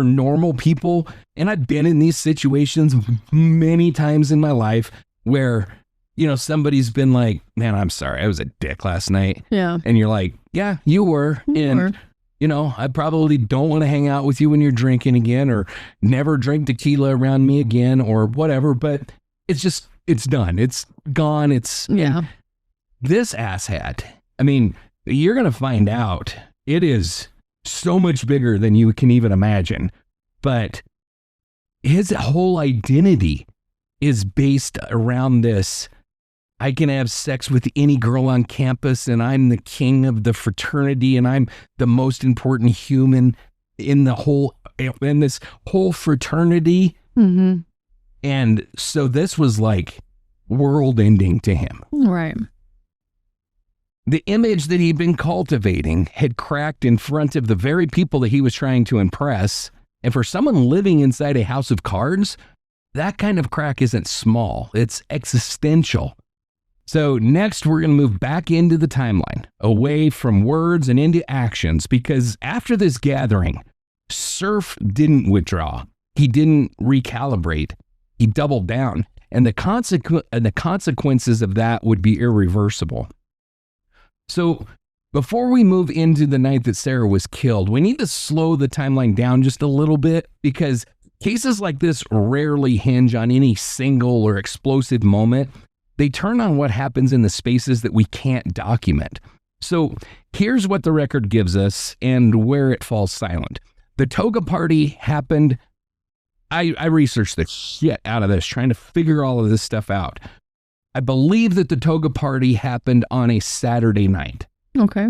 normal people, and I've been in these situations many times in my life where, you know, somebody's been like, man, I'm sorry, I was a dick last night. Yeah. And you're like, yeah, you were. You know, I probably don't want to hang out with you when you're drinking again, or never drink tequila around me again, or whatever. But it's done. It's gone. Yeah. This asshat, I mean, you're going to find out it is so much bigger than you can even imagine. But his whole identity is based around this. I can have sex with any girl on campus, and I'm the king of the fraternity, and I'm the most important human in this whole fraternity. Mm-hmm. And so this was like world ending to him. Right. The image that he'd been cultivating had cracked in front of the very people that he was trying to impress. And for someone living inside a house of cards, that kind of crack isn't small. It's existential. So next, we're going to move back into the timeline, away from words and into actions, because after this gathering, Surf didn't withdraw. He didn't recalibrate. He doubled down. And the consequences of that would be irreversible. So before we move into the night that Sara was killed, we need to slow the timeline down just a little bit, because cases like this rarely hinge on any single or explosive moment. They turn on what happens in the spaces that we can't document. So here's what the record gives us and where it falls silent. The toga party happened. I researched the shit out of this, trying to figure all of this stuff out. I believe that the toga party happened on a Saturday night. Okay.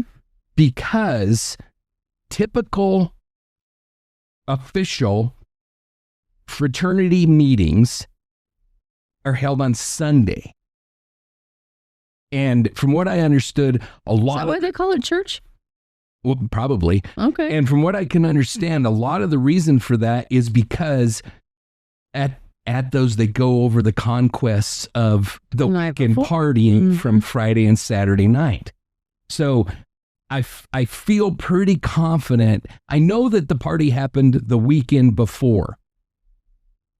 Because typical official fraternity meetings are held on Sunday. And from what I understood, a lot Is that why they call it church? Well, probably. Okay. And from what I can understand, a lot of the reason for that is because at those, they go over the conquests of the weekend partying from Friday and Saturday night. So I feel pretty confident. I know that the party happened the weekend before.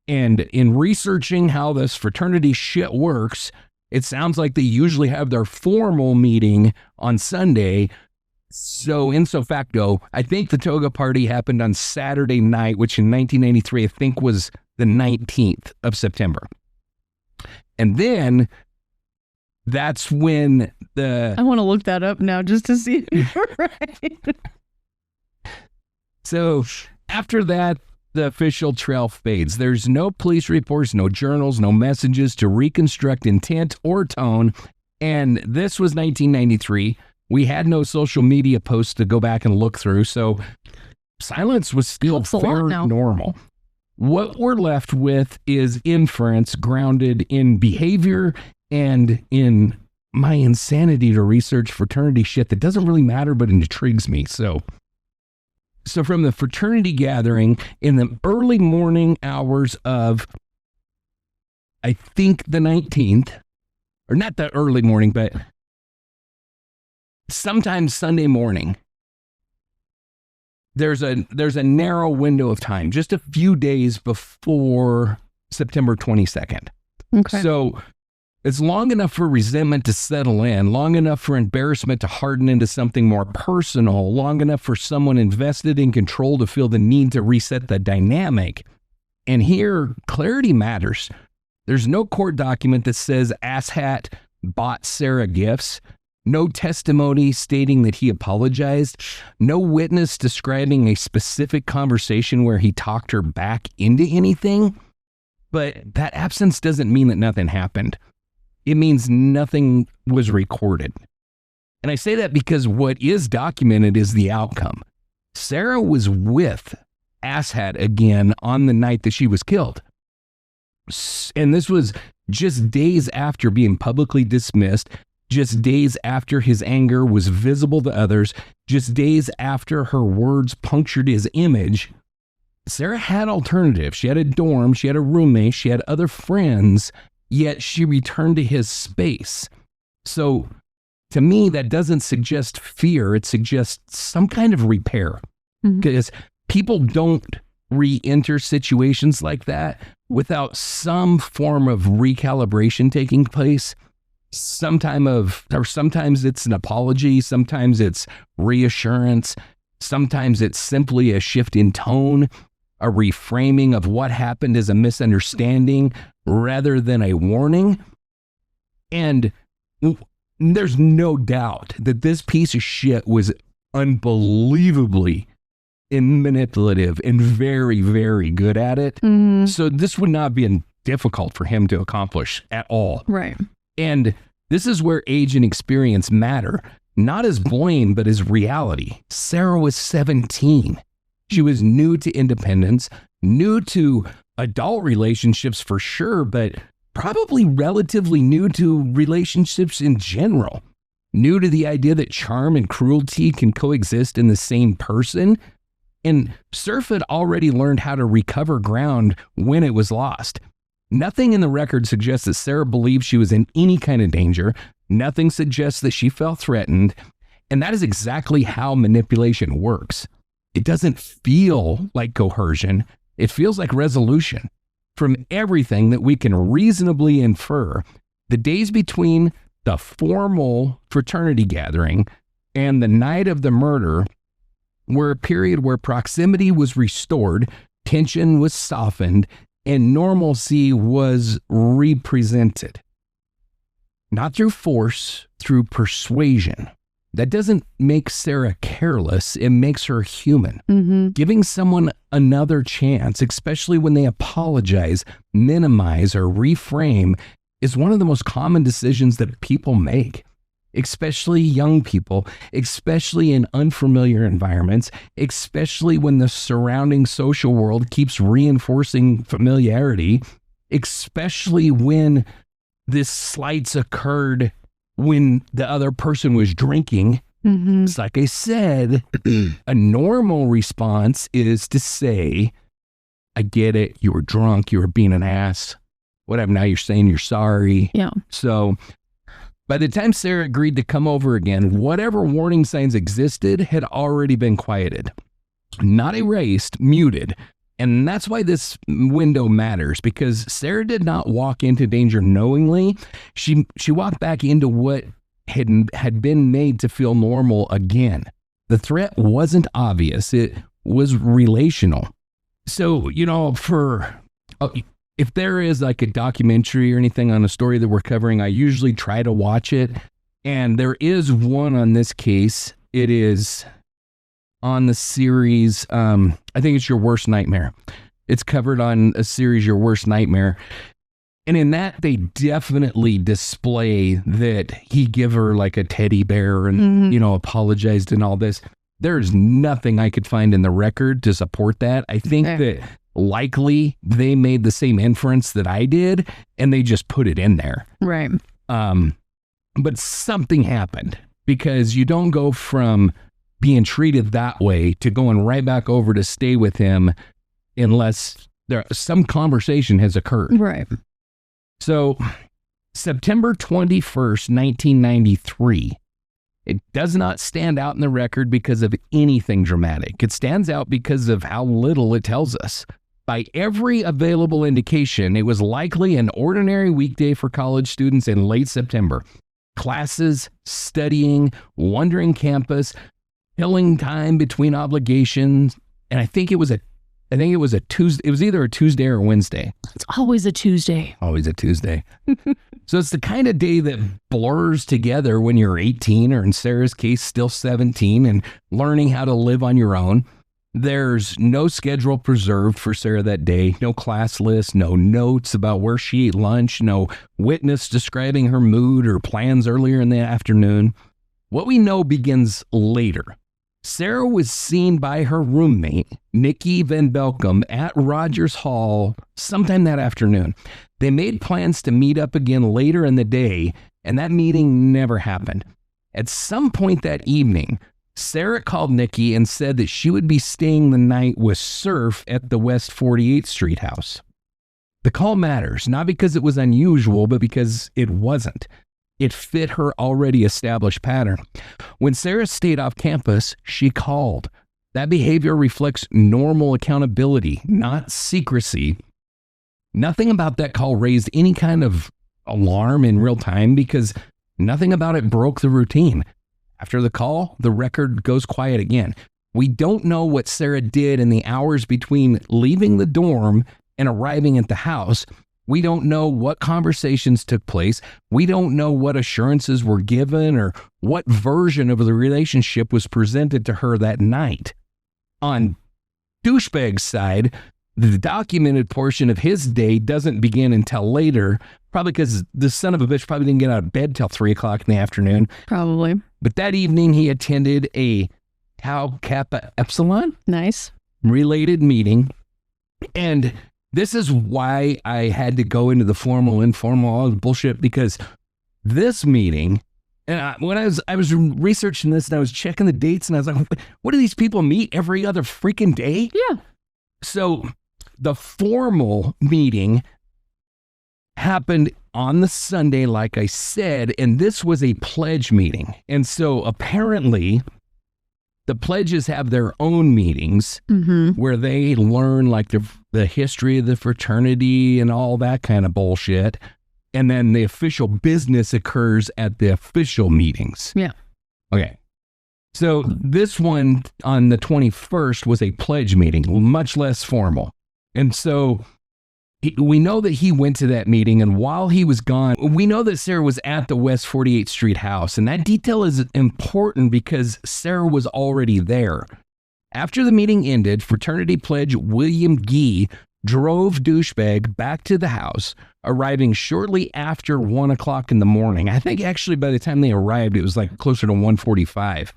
And in researching how this fraternity shit works, it sounds like they usually have their formal meeting on Sunday. So ipso facto, I think the toga party happened on Saturday night, which in 1993, I think was the 19th of September. And then that's when I want to look that up now just to see if you're right. So after that, the official trail fades. There's no police reports, no journals, no messages to reconstruct intent or tone. And this was 1993. We had no social media posts to go back and look through. So silence was still fair normal. What we're left with is inference grounded in behavior and in my insanity to research fraternity shit that doesn't really matter, but it intrigues me. So from the fraternity gathering in the early morning hours of, I think, the 19th, or not the early morning, but sometimes Sunday morning, there's a narrow window of time, just a few days before September 22nd. Okay. So it's long enough for resentment to settle in, long enough for embarrassment to harden into something more personal, long enough for someone invested in control to feel the need to reset the dynamic. And here, clarity matters. There's no court document that says Asshat bought Sara gifts. No testimony stating that he apologized. No witness describing a specific conversation where he talked her back into anything. But that absence doesn't mean that nothing happened. It means nothing was recorded. And I say that because what is documented is the outcome. Sara was with Asshat again on the night that she was killed. And this was just days after being publicly dismissed, just days after his anger was visible to others, just days after her words punctured his image. Sara had alternatives. She had a dorm, she had a roommate, she had other friends, yet she returned to his space. So to me, that doesn't suggest fear. It suggests some kind of repair. Because people don't re-enter situations like that without some form of recalibration taking place. Sometimes it's an apology, sometimes it's reassurance, sometimes it's simply a shift in tone, a reframing of what happened as a misunderstanding rather than a warning. And there's no doubt that this piece of shit was unbelievably manipulative and very, very good at it. So this would not be difficult for him to accomplish at all. Right. And this is where age and experience matter, not as blame, but as reality. Sara was 17. She was new to independence, new to adult relationships for sure, but probably relatively new to relationships in general. New to the idea that charm and cruelty can coexist in the same person. And Surf had already learned how to recover ground when it was lost. Nothing in the record suggests that Sara believed she was in any kind of danger. Nothing suggests that she felt threatened. And that is exactly how manipulation works. It doesn't feel like coercion. It feels like resolution. From everything that we can reasonably infer, the days between the formal fraternity gathering and the night of the murder were a period where proximity was restored, tension was softened, and normalcy was represented. Not through force, through persuasion. That doesn't make Sara careless, it makes her human. Giving someone another chance, especially when they apologize, minimize, or reframe, is one of the most common decisions that people make. Especially young people, especially in unfamiliar environments, especially when the surrounding social world keeps reinforcing familiarity, especially when this slights occurred when the other person was drinking. It's like I said, a normal response is to say, I get it, you were drunk, you were being an ass, whatever, now you're saying you're sorry. Yeah. So by the time Sara agreed to come over again, whatever warning signs existed had already been quieted. Not erased, muted. And that's why this window matters, because Sara did not walk into danger knowingly. She walked back into what had been made to feel normal again. The threat wasn't obvious. It was relational. So, for Oh, if there is like a documentary or anything on a story that we're covering, I usually try to watch it. And there is one on this case. It is on the series, I think it's Your Worst Nightmare. It's covered on a series, Your Worst Nightmare. And in that, they definitely display that he gave her like a teddy bear and, apologized and all this. There's nothing I could find in the record to support that. I think that likely they made the same inference that I did, and they just put it in there. Right. But something happened, because you don't go from being treated that way to going right back over to stay with him unless some conversation has occurred. Right. So September 21st, 1993, it does not stand out in the record because of anything dramatic. It stands out because of how little it tells us. By every available indication, it was likely an ordinary weekday for college students in late September. Classes, studying, wandering campus, killing time between obligations, and I think it was a Tuesday. It was either a Tuesday or a Wednesday. It's always a Tuesday. Always a Tuesday. So it's the kind of day that blurs together when you're 18, or in Sarah's case, still 17, and learning how to live on your own. There's no schedule preserved for Sarah that day, no class list, no notes about where she ate lunch, no witness describing her mood or plans earlier in the afternoon. What we know begins later. Sarah was seen by her roommate, Nikki Van Belkom, at Rogers Hall sometime that afternoon. They made plans to meet up again later in the day, and that meeting never happened. At some point that evening, Sarah called Nikki and said that she would be staying the night with Surf at the West 48th Street house. The call matters, not because it was unusual, but because it wasn't. It fit her already established pattern. When Sarah stayed off campus, she called. That behavior reflects normal accountability, not secrecy. Nothing about that call raised any kind of alarm in real time, because nothing about it broke the routine. After the call, the record goes quiet again. We don't know what Sarah did in the hours between leaving the dorm and arriving at the house. We don't know what conversations took place. We don't know what assurances were given or what version of the relationship was presented to her that night. On douchebag's side, the documented portion of his day doesn't begin until later, probably because the son of a bitch probably didn't get out of bed till 3 o'clock in the afternoon. Probably. But that evening, he attended a Tau Kappa Epsilon related meeting. And this is why I had to go into the formal, informal, all the bullshit, because this meeting, and when I was researching this and I was checking the dates, and I was like, what do these people meet every other freaking day? Yeah. So the formal meeting happened on the Sunday, like I said, and this was a pledge meeting. And so apparently the pledges have their own meetings where they learn like the history of the fraternity and all that kind of bullshit. And then the official business occurs at the official meetings. Yeah. Okay. So this one on the 21st was a pledge meeting, much less formal. And so we know that he went to that meeting, and while he was gone, we know that Sarah was at the West 48th Street house. And that detail is important because Sarah was already there. After the meeting ended, fraternity pledge William Gee drove douchebag back to the house, arriving shortly after 1 o'clock in the morning. I think actually by the time they arrived, it was like closer to 1:45.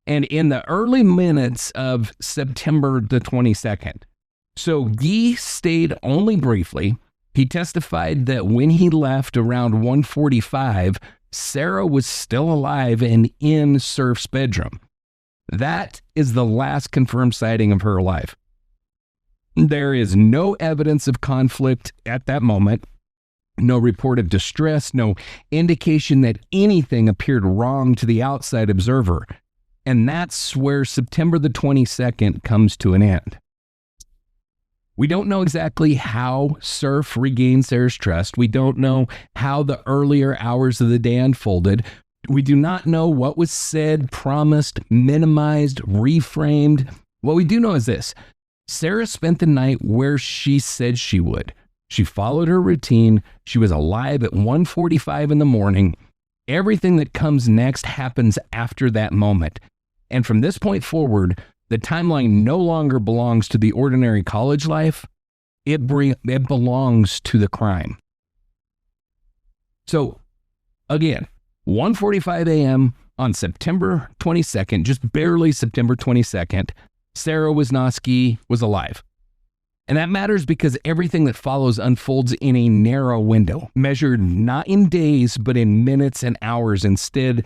And in the early minutes of September the 22nd, so Gee stayed only briefly. He testified that when he left around 1:45, Sarah was still alive and in Surf's bedroom. That is the last confirmed sighting of her alive. There is no evidence of conflict at that moment, no report of distress, no indication that anything appeared wrong to the outside observer. And that's where September the 22nd comes to an end. We don't know exactly how Surf regained Sarah's trust. We don't know how the earlier hours of the day unfolded. We do not know what was said, promised, minimized, reframed. What we do know is this. Sara spent the night where she said she would. She followed her routine. She was alive at 1:45 in the morning. Everything that comes next happens after that moment. And from this point forward, the timeline no longer belongs to the ordinary college life. It belongs to the crime. So, again, 1:45 a.m. on September 22nd, just barely September 22nd, Sara Wisnosky was alive. And that matters because everything that follows unfolds in a narrow window, measured not in days, but in minutes and hours, instead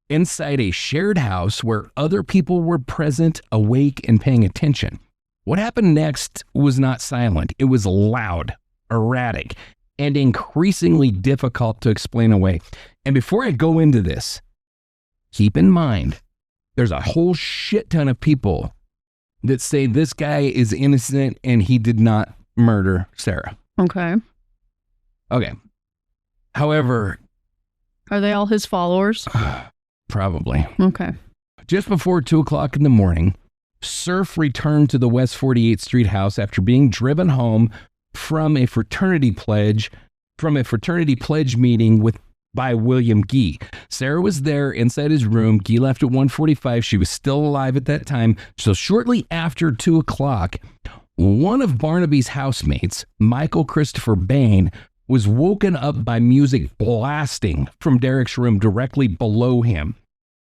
inside a shared house where other people were present, awake, and paying attention. What happened next was not silent. It was loud, erratic, and increasingly difficult to explain away. And before I go into this, keep in mind, there's a whole shit ton of people that say this guy is innocent and he did not murder Sara. Okay. Okay. However, are they all his followers? Probably. Okay. Just before 2 o'clock in the morning, Surf returned to the West 48th Street house after being driven home from a fraternity pledge meeting by William Gee. Sara was there inside his room. Gee left at 1:45. She was still alive at that time. So shortly after 2 o'clock, one of Barnaby's housemates, Michael Christopher Bain, was woken up by music blasting from Derek's room directly below him.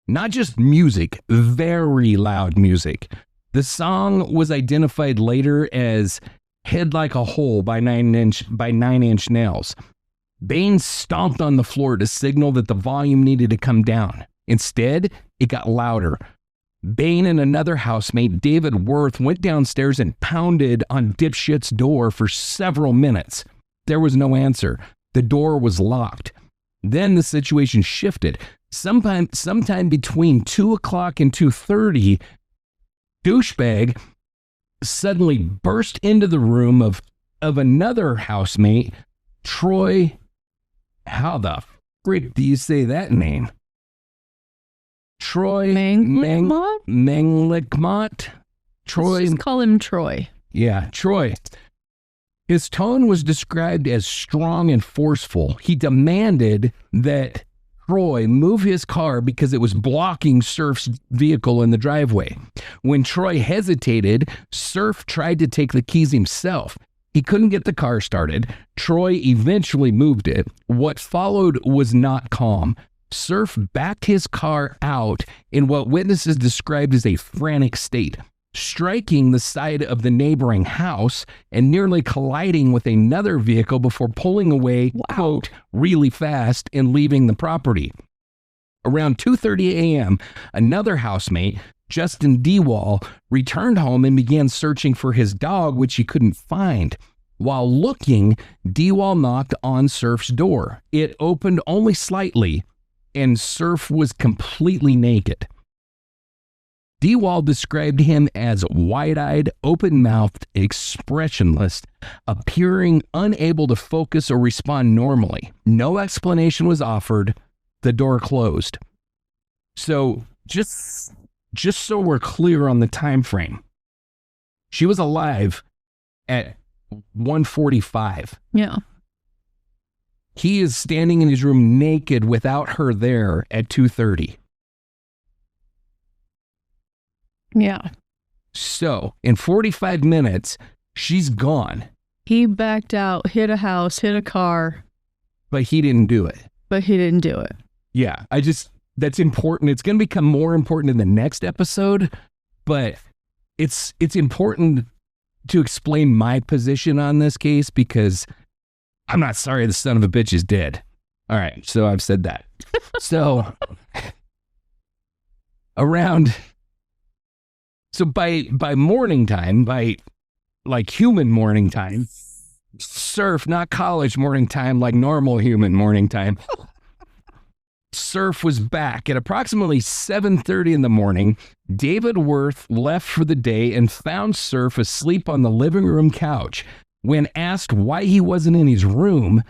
Not just music, very loud music. The song was identified later as Head Like a Hole by Nine Inch Nails. Bain stomped on the floor to signal that the volume needed to come down. Instead, it got louder. Bain and another housemate, David Worth, went downstairs and pounded on Dipshit's door for several minutes. There was no answer. The door was locked. Then the situation shifted. Sometime between 2 o'clock and 2:30, douchebag suddenly burst into the room of another housemate, Troy. How the frick do you say that name? Troy Manglikmont? Troy. Let's just call him Troy. Yeah, Troy. His tone was described as strong and forceful. He demanded that Troy move his car because it was blocking Surf's vehicle in the driveway. When Troy hesitated, Surf tried to take the keys himself. He couldn't get the car started. Troy eventually moved it. What followed was not calm. Surf backed his car out in what witnesses described as a frantic state, striking the side of the neighboring house and nearly colliding with another vehicle before pulling away, quote, really fast and leaving the property. Around 2:30 a.m., another housemate, Justin Dewall, returned home and began searching for his dog, which he couldn't find. While looking, Dewall knocked on Surf's door. It opened only slightly, and Surf was completely naked. Dewall described him as wide-eyed, open-mouthed, expressionless, appearing unable to focus or respond normally. No explanation was offered. The door closed. So just so we're clear on the time frame, she was alive at 1:45. Yeah. He is standing in his room naked without her there at 2:30. Yeah. So in 45 minutes, she's gone. He backed out, hit a house, hit a car. But he didn't do it. Yeah, that's important. It's going to become more important in the next episode, but it's important to explain my position on this case because I'm not sorry the son of a bitch is dead. All right, so I've said that. So by morning time, by like human morning time, Surf, not college morning time, like normal human morning time, Surf was back at approximately 7:30 in the morning. David Worth left for the day and found Surf asleep on the living room couch. When asked why he wasn't in his room,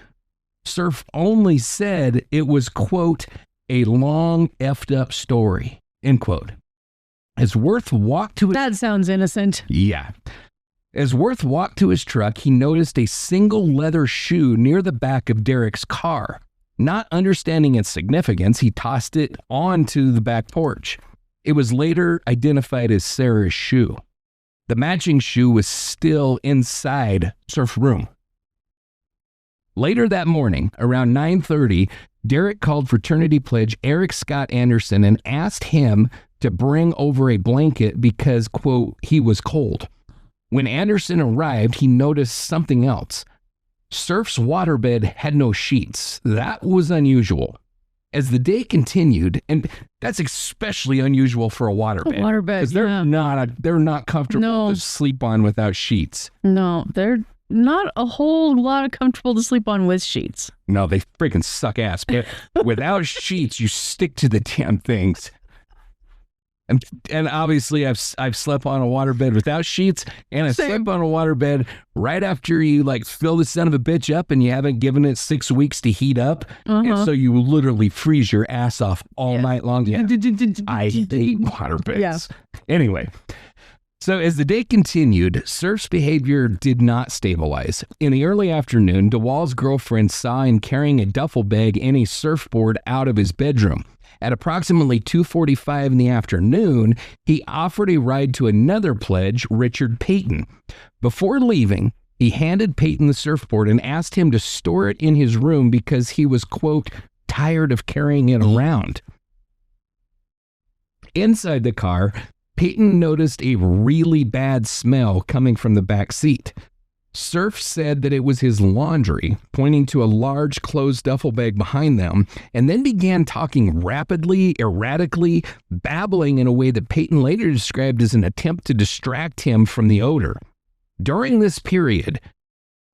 Surf only said it was, quote, a long effed up story, end quote. As Worth walked to That sounds innocent. Yeah. As Worth walked to his truck, he noticed a single leather shoe near the back of Derek's car. Not understanding its significance, he tossed it onto the back porch. It was later identified as Sara's shoe. The matching shoe was still inside Surf's room. Later that morning, around 9:30, Derek called fraternity pledge Eric Scott Anderson and asked him to bring over a blanket because, quote, he was cold. When Anderson arrived, he noticed something else. Surf's waterbed had no sheets. That was unusual. As the day continued, and that's especially unusual for a waterbed. Waterbed, because they're not comfortable to sleep on without sheets. No, they're not a whole lot of comfortable to sleep on with sheets. No, they freaking suck ass. Without sheets, you stick to the damn things. And obviously, I've slept on a waterbed without sheets, and I slept on a waterbed right after you like fill the son of a bitch up, and you haven't given it 6 weeks to heat up, and so you literally freeze your ass off all night long. Yeah. I hate waterbeds. Yeah. Anyway, so as the day continued, Surf's behavior did not stabilize. In the early afternoon, DeWall's girlfriend saw him carrying a duffel bag and a surfboard out of his bedroom. At approximately 2:45 in the afternoon, he offered a ride to another pledge, Richard Payton. Before leaving, he handed Payton the surfboard and asked him to store it in his room because he was, quote, tired of carrying it around. Inside the car, Payton noticed a really bad smell coming from the back seat. Surf said that it was his laundry, pointing to a large closed duffel bag behind them, and then began talking rapidly, erratically, babbling in a way that Payton later described as an attempt to distract him from the odor. During this period,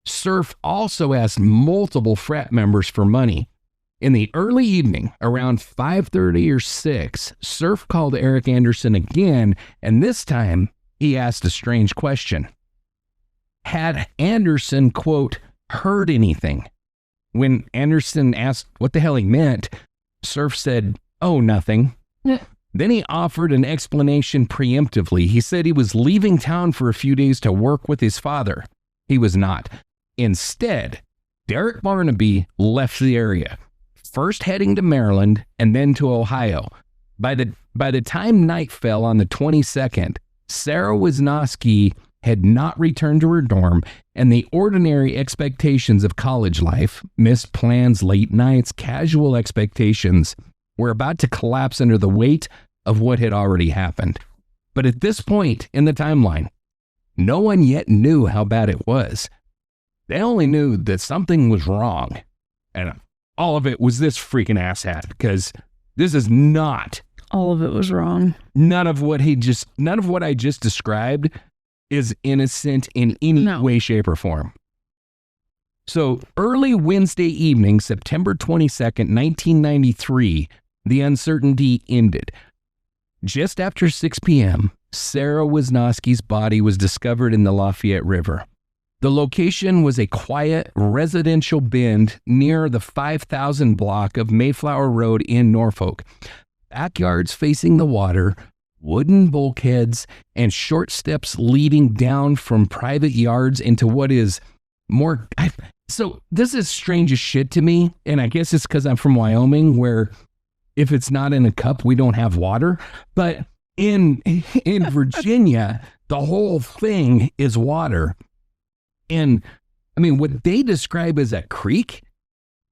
Surf also asked multiple frat members for money. In the early evening, around 5:30 or 6, Surf called Eric Anderson again, and this time he asked a strange question. Had Anderson, quote, heard anything? When Anderson asked what the hell he meant, Surf said, oh, nothing. Then he offered an explanation preemptively. He said he was leaving town for a few days to work with his father. He was not. Instead, Derek Barnaby left the area, first heading to Maryland and then to Ohio. By the time night fell on the 22nd, Sara Wisnosky had not returned to her dorm, and the ordinary expectations of college life, missed plans, late nights, casual expectations, were about to collapse under the weight of what had already happened. But at this point in the timeline, no one yet knew how bad it was. They only knew that something was wrong, and all of it was this freaking asshat, because this is not... All of it was wrong. None of what I just described is innocent in any way, shape, or form. So early Wednesday evening, September 22nd, 1993, the uncertainty ended. Just after 6 p.m., Sara Wisnosky's body was discovered in the Lafayette River. The location was a quiet residential bend near the 5000 block of Mayflower Road in Norfolk. Backyards facing the water, wooden bulkheads, and short steps leading down from private yards into what is more... So this is strange as shit to me, and I guess it's because I'm from Wyoming, where if it's not in a cup, we don't have water. But in Virginia, the whole thing is water. And, I mean, what they describe as a creek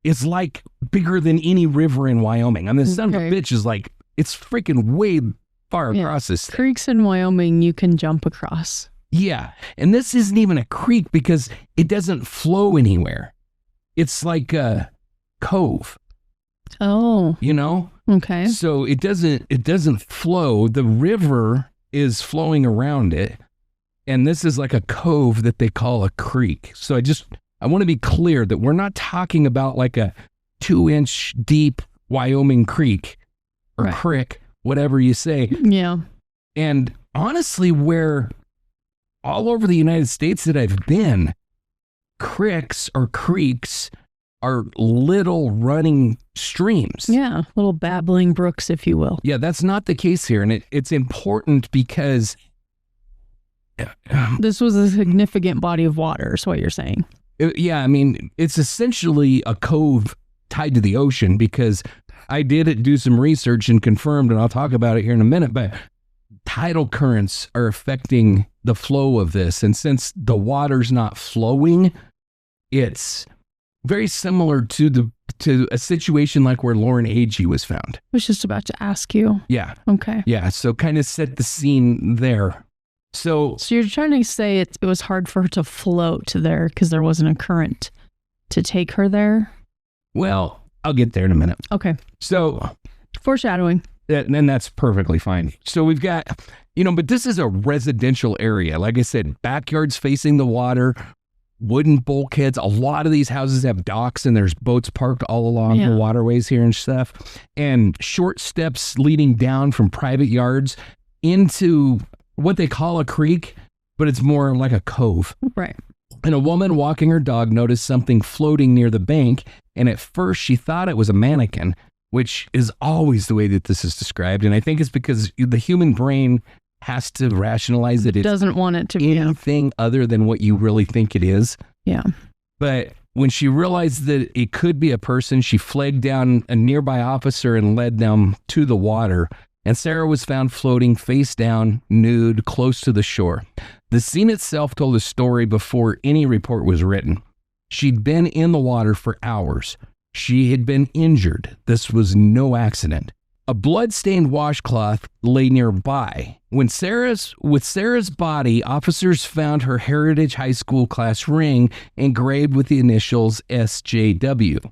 is like bigger than any river in Wyoming. I mean, the son of a bitch is like, it's freaking way far across this thing. Creeks in Wyoming you can jump across. Yeah, and this isn't even a creek because it doesn't flow anywhere. It's like a cove. Oh. You know? Okay. So it doesn't flow. The river is flowing around it, and this is like a cove that they call a creek. So I want to be clear that we're not talking about like a 2-inch deep Wyoming creek or crick, whatever you say. Yeah. And honestly, where all over the United States that I've been, cricks or creeks are little running streams. Yeah, little babbling brooks, if you will. Yeah, that's not the case here. And it's important because This was a significant body of water, is what you're saying. Yeah, I mean, it's essentially a cove tied to the ocean, because I did do some research and confirmed, and I'll talk about it here in a minute, but tidal currents are affecting the flow of this. And since the water's not flowing, it's very similar to a situation like where Lauren Agee was found. I was just about to ask you. Yeah. Okay. Yeah, so kind of set the scene there. So you're trying to say it was hard for her to float there because there wasn't a current to take her there? Well, I'll get there in a minute. Okay. So foreshadowing. And that's perfectly fine. So we've got, but this is a residential area. Like I said, backyards facing the water, wooden bulkheads. A lot of these houses have docks, and there's boats parked all along the waterways here and stuff. And short steps leading down from private yards into what they call a creek, but it's more like a cove. Right. And a woman walking her dog noticed something floating near the bank. And at first she thought it was a mannequin, which is always the way that this is described. And I think it's because the human brain has to rationalize that it doesn't want it to be anything other than what you really think it is. Yeah. But when she realized that it could be a person, she flagged down a nearby officer and led them to the water. And Sara was found floating face down, nude, close to the shore. The scene itself told a story before any report was written. She'd been in the water for hours. She had been injured. This was no accident. A blood-stained washcloth lay nearby. With Sara's body, officers found her Heritage High School class ring engraved with the initials SJW.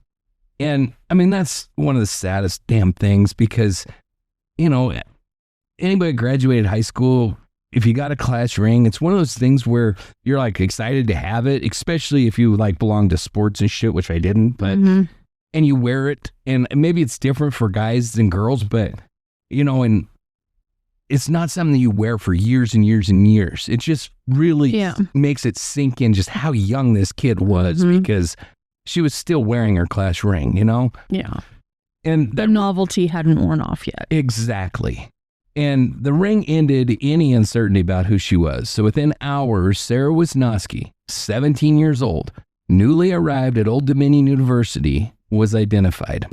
And, I mean, that's one of the saddest damn things because, anybody graduated high school, if you got a class ring, it's one of those things where you're like excited to have it, especially if you like belong to sports and shit, which I didn't, but... Mm-hmm. And you wear it, and maybe it's different for guys than girls, but, and it's not something that you wear for years and years and years. It just really makes it sink in just how young this kid was because she was still wearing her class ring, Yeah. And the novelty hadn't worn off yet. Exactly. And the ring ended any uncertainty about who she was. So within hours, Sara Wisnosky, 17 years old, newly arrived at Old Dominion University, was identified.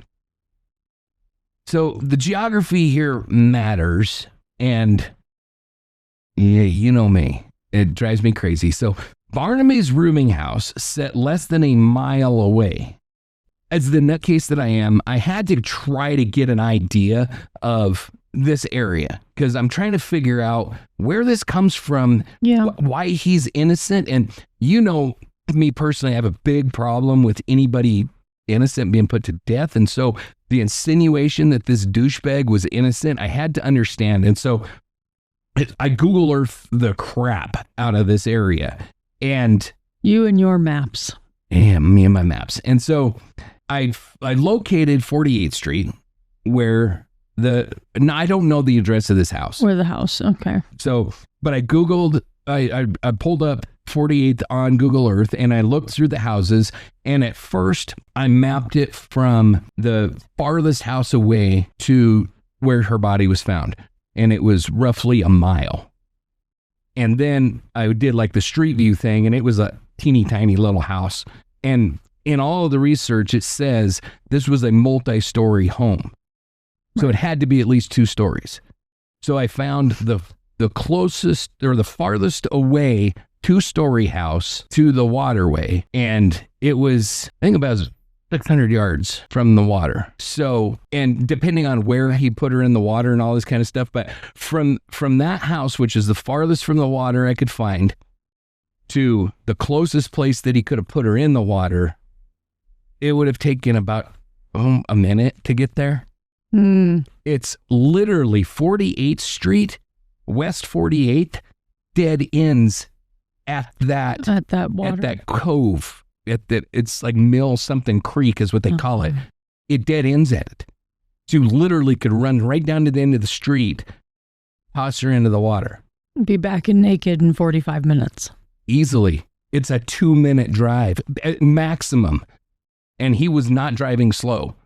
So the geography here matters, and you know me, it drives me crazy. So Barnaby's rooming house sat less than a mile away. As the nutcase that I am, I had to try to get an idea of this area because I'm trying to figure out where this comes from, why he's innocent. And me personally, I have a big problem with anybody innocent being put to death. And so the insinuation that this douchebag was innocent, I had to understand. And so I Google Earth the crap out of this area. And you and your maps. Yeah, me and my maps. And so I located 48th Street where I don't know the address of this house. Where the house, okay. So, but I Googled, I pulled up 48th on Google Earth and I looked through the houses, and at first I mapped it from the farthest house away to where her body was found, and it was roughly a mile. And then I did like the street view thing, and it was a teeny tiny little house, and in all of the research it says this was a multi-story home, so it had to be at least 2 stories. So I found the closest or the farthest away 2-story house to the waterway, and it was, I think, about 600 yards from the water. So, and depending on where he put her in the water and all this kind of stuff, but from that house, which is the farthest from the water I could find, to the closest place that he could have put her in the water, it would have taken about a minute to get there. It's literally 48th Street, West 48th, dead ends at that water. At that cove, it's like Mill something Creek is what they call it. It dead ends at it. So you literally could run right down to the end of the street, toss her into the water. Be back in naked in 45 minutes. Easily. It's a 2-minute drive maximum. And he was not driving slow.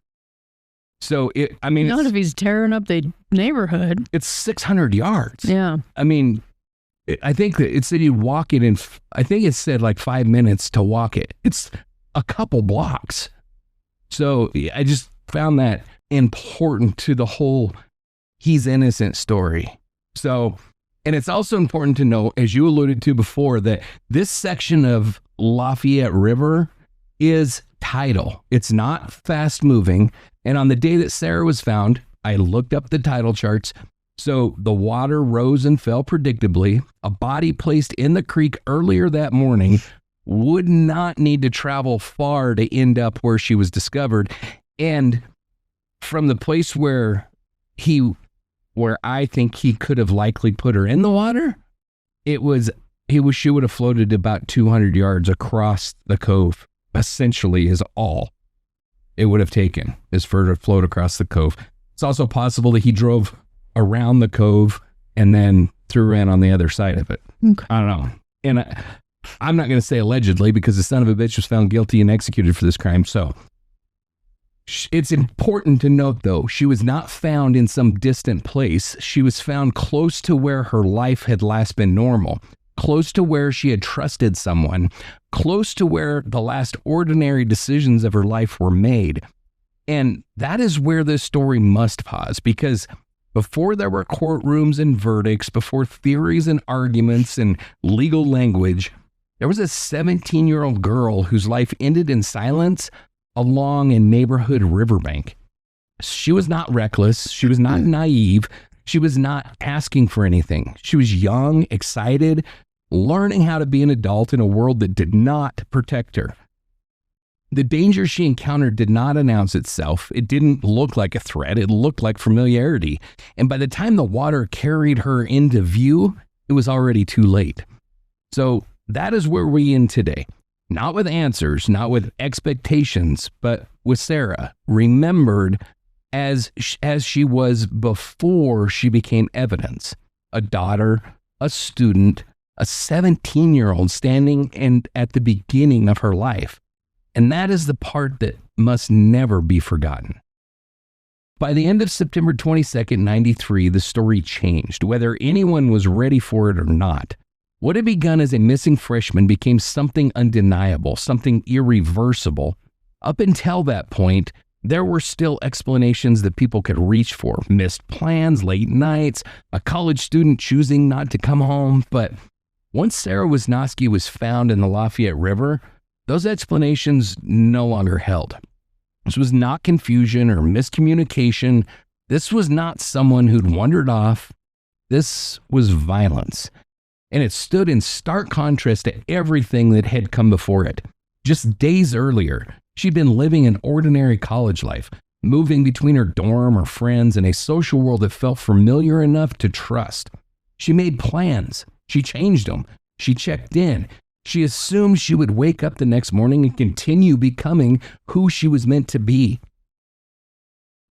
So not if he's tearing up the neighborhood. It's 600 yards. Yeah. I mean, I think that it said you'd walk it in, I think it said like 5 minutes to walk it. It's a couple blocks. So I just found that important to the whole he's innocent story. So, and it's also important to know, as you alluded to before, that this section of Lafayette River is tidal. It's not fast moving. And on the day that Sara was found, I looked up the tidal charts. So the water rose and fell predictably. A body placed in the creek earlier that morning would not need to travel far to end up where she was discovered. And from the place where I think he could have likely put her in the water, she would have floated about 200 yards across the cove, essentially is all it would have taken, is for her to float across the cove. It's also possible that he drove around the cove and then threw her in on the other side of it. Okay. I don't know. And I'm not going to say allegedly, because the son of a bitch was found guilty and executed for this crime. So it's important to note, though, she was not found in some distant place. She was found close to where her life had last been normal, close to where she had trusted someone, close to where the last ordinary decisions of her life were made. And that is where this story must pause, because before there were courtrooms and verdicts, before theories and arguments and legal language, there was a 17-year-old girl whose life ended in silence along a neighborhood riverbank. She was not reckless. She was not naive. She was not asking for anything. She was young, excited, learning how to be an adult in a world that did not protect her. The danger she encountered did not announce itself. It didn't look like a threat. It looked like familiarity. And by the time the water carried her into view, it was already too late. So that is where we end today. Not with answers, not with expectations, but with Sara, remembered as she was before she became evidence. A daughter, a student, a 17-year-old standing at the beginning of her life. And that is the part that must never be forgotten. By the end of September 22nd, 93, the story changed, whether anyone was ready for it or not. What had begun as a missing freshman became something undeniable, something irreversible. Up until that point, there were still explanations that people could reach for. Missed plans, late nights, a college student choosing not to come home. But once Sara Wisnosky was found in the Lafayette River, those explanations no longer held. This was not confusion or miscommunication. This was not someone who'd wandered off. This was violence. And it stood in stark contrast to everything that had come before it. Just days earlier, she'd been living an ordinary college life, moving between her dorm, her friends, and a social world that felt familiar enough to trust. She made plans. She changed them. She checked in. She assumed she would wake up the next morning and continue becoming who she was meant to be.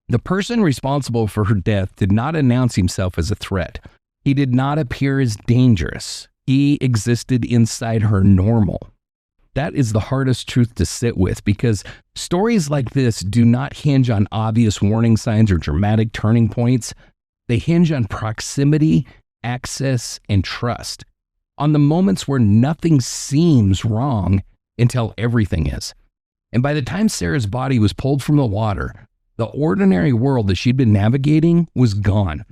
The person responsible for her death did not announce himself as a threat. He did not appear as dangerous. He existed inside her normal. That is the hardest truth to sit with, because stories like this do not hinge on obvious warning signs or dramatic turning points. They hinge on proximity, access, and trust. On the moments where nothing seems wrong until everything is. And by the time Sara's body was pulled from the water, the ordinary world that she'd been navigating was gone.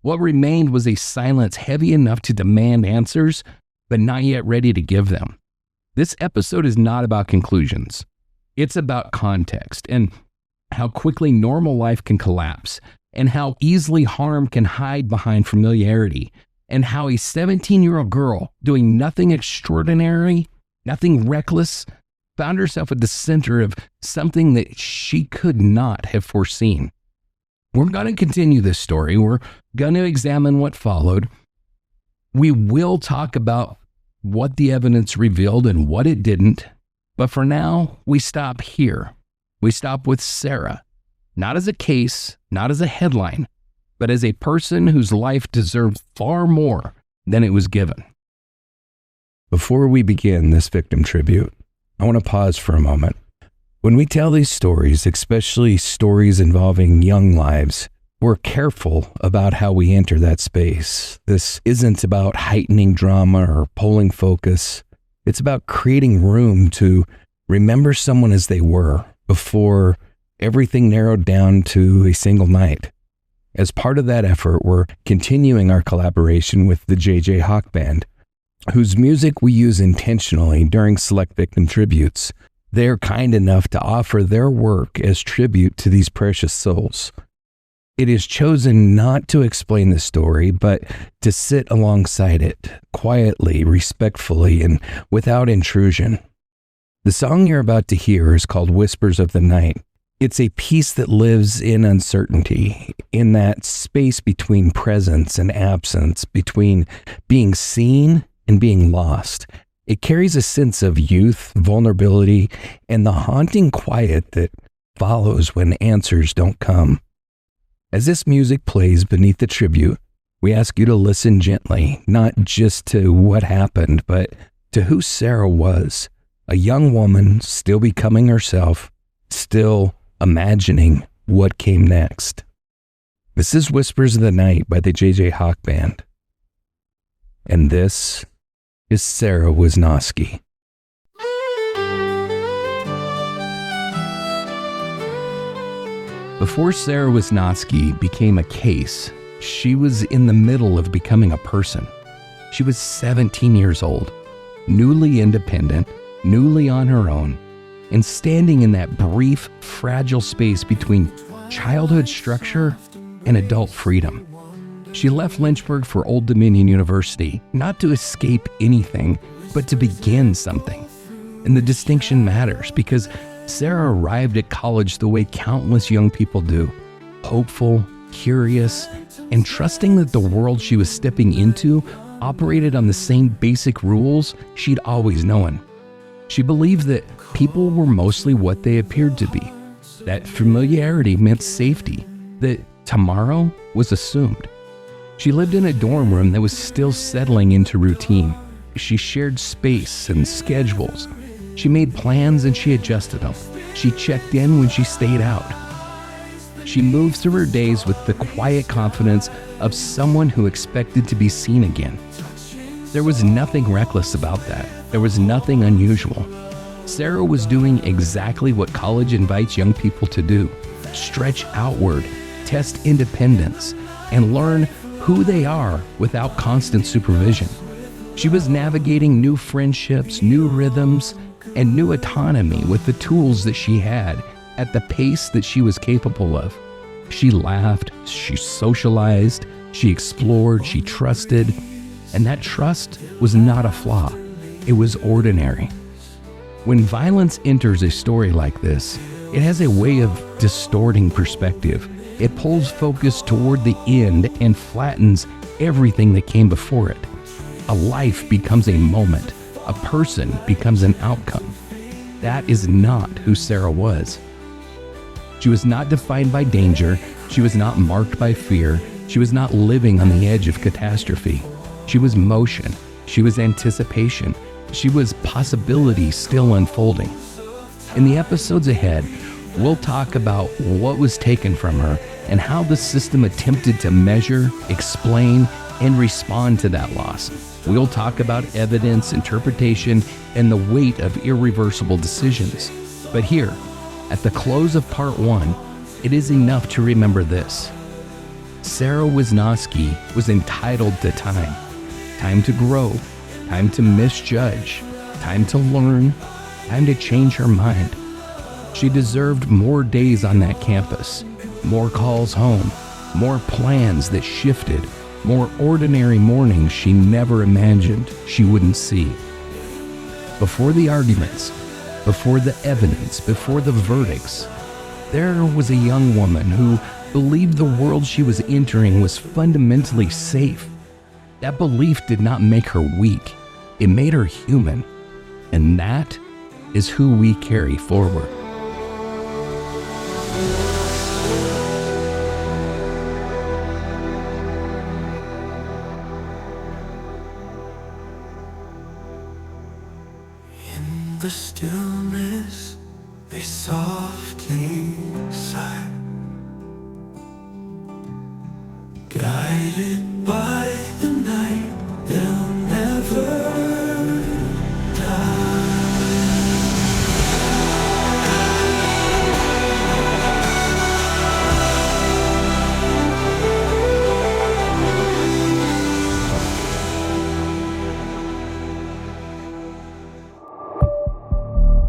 What remained was a silence heavy enough to demand answers, but not yet ready to give them. This episode is not about conclusions. It's about context and how quickly normal life can collapse, and how easily harm can hide behind familiarity, and how a 17-year-old girl doing nothing extraordinary, nothing reckless, found herself at the center of something that she could not have foreseen. We're going to continue this story. We're going to examine what followed. We will talk about what the evidence revealed and what it didn't. But for now, we stop here. We stop with Sara, not as a case, not as a headline, but as a person whose life deserved far more than it was given. Before we begin this victim tribute, I want to pause for a moment. When we tell these stories, especially stories involving young lives, we're careful about how we enter that space. This isn't about heightening drama or pulling focus. It's about creating room to remember someone as they were before everything narrowed down to a single night. As part of that effort, we're continuing our collaboration with the J.J. Hawk Band, whose music we use intentionally during Select Victim Tributes. They're kind enough to offer their work as tribute to these precious souls. It is chosen not to explain the story, but to sit alongside it, quietly, respectfully, and without intrusion. The song you're about to hear is called Whispers of the Night. It's a piece that lives in uncertainty, in that space between presence and absence, between being seen and being lost. It carries a sense of youth, vulnerability, and the haunting quiet that follows when answers don't come. As this music plays beneath the tribute, we ask you to listen gently, not just to what happened, but to who Sara was, a young woman still becoming herself, still imagining what came next. This is Whispers of the Night by the J.J. Hawk Band. And this is Sara Wisnosky. Before Sara Wisnosky became a case, she was in the middle of becoming a person. She was 17 years old, newly independent, newly on her own, and standing in that brief, fragile space between childhood structure and adult freedom. She left Lynchburg for Old Dominion University, not to escape anything, but to begin something. And the distinction matters because Sara arrived at college the way countless young people do, hopeful, curious, and trusting that the world she was stepping into operated on the same basic rules she'd always known. She believed that people were mostly what they appeared to be, that familiarity meant safety, that tomorrow was assumed. She lived in a dorm room that was still settling into routine. She shared space and schedules. She made plans and she adjusted them. She checked in when she stayed out. She moved through her days with the quiet confidence of someone who expected to be seen again. There was nothing reckless about that. There was nothing unusual. Sara was doing exactly what college invites young people to do: stretch outward, test independence, and learn who they are without constant supervision. She was navigating new friendships, new rhythms, and new autonomy with the tools that she had at the pace that she was capable of. She laughed, she socialized, she explored, she trusted, and that trust was not a flaw. It was ordinary. When violence enters a story like this, it has a way of distorting perspective. It pulls focus toward the end and flattens everything that came before it. A life becomes a moment. A person becomes an outcome. That is not who Sara was. She was not defined by danger. She was not marked by fear. She was not living on the edge of catastrophe. She was motion. She was anticipation. She was possibility still unfolding. In the episodes ahead, we'll talk about what was taken from her and how the system attempted to measure, explain, and respond to that loss. We'll talk about evidence, interpretation, and the weight of irreversible decisions. But here, at the close of part 1, it is enough to remember this. Sara Wisnosky was entitled to time. Time to grow, time to misjudge, time to learn, time to change her mind. She deserved more days on that campus, more calls home, more plans that shifted, more ordinary mornings she never imagined she wouldn't see. Before the arguments, before the evidence, before the verdicts, there was a young woman who believed the world she was entering was fundamentally safe. That belief did not make her weak. It made her human. And that is who we carry forward. In the stillness, they softly sigh. haunted by the night, they'll never die.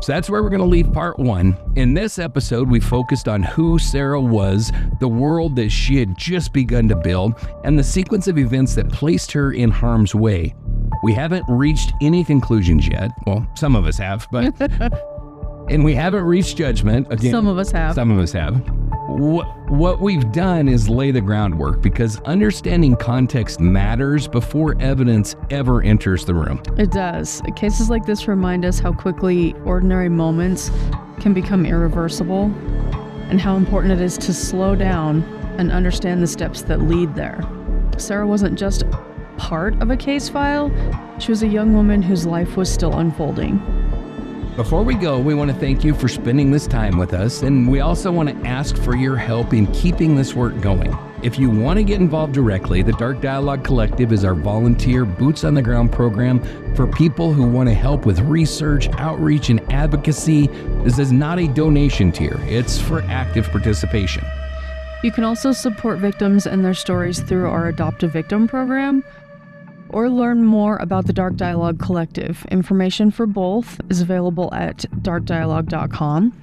So that's where we're going to leave part 1. In this episode, we focused on who Sara was, the world that she had just begun to build, and the sequence of events that placed her in harm's way. We haven't reached any conclusions yet. Well, some of us have, but and we haven't reached judgment. Again, Some of us have. Some of us have. What we've done is lay the groundwork, because understanding context matters before evidence ever enters the room. It does. Cases like this remind us how quickly ordinary moments can become irreversible, and how important it is to slow down and understand the steps that lead there. Sara wasn't just part of a case file, she was a young woman whose life was still unfolding. Before we go, we want to thank you for spending this time with us, and we also want to ask for your help in keeping this work going. If you want to get involved directly, the Dark Dialogue Collective is our volunteer boots-on-the-ground program for people who want to help with research, outreach, and advocacy. This is not a donation tier, it's for active participation. You can also support victims and their stories through our Adopt a Victim program, or learn more about the Dark Dialogue Collective. Information for both is available at darkdialogue.com,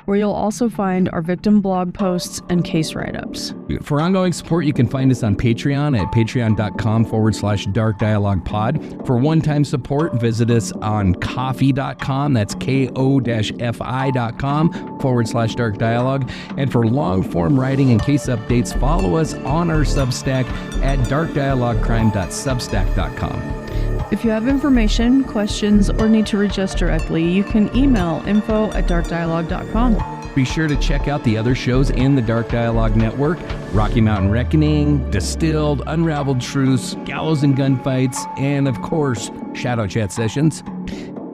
where you'll also find our victim blog posts and case write-ups. For ongoing support, you can find us on Patreon at patreon.com/darkdialoguepod. For one-time support, visit us on ko-fi.com. That's ko-fi.com/darkdialogue. And for long-form writing and case updates, follow us on our Substack at darkdialoguecrime.substack.com. If you have information, questions, or need to reach us directly, you can email info@darkdialogue.com. Be sure to check out the other shows in the Dark Dialogue Network: Rocky Mountain Reckoning, Distilled, Unraveled Truths, Gallows and Gunfights, and of course, Shadow Chat Sessions.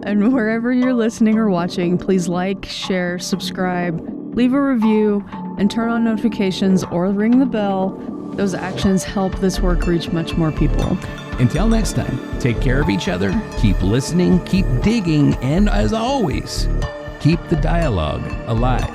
And wherever you're listening or watching, please like, share, subscribe, leave a review, and turn on notifications or ring the bell. Those actions help this work reach much more people. Until next time, take care of each other, keep listening, keep digging, and as always, keep the dialogue alive.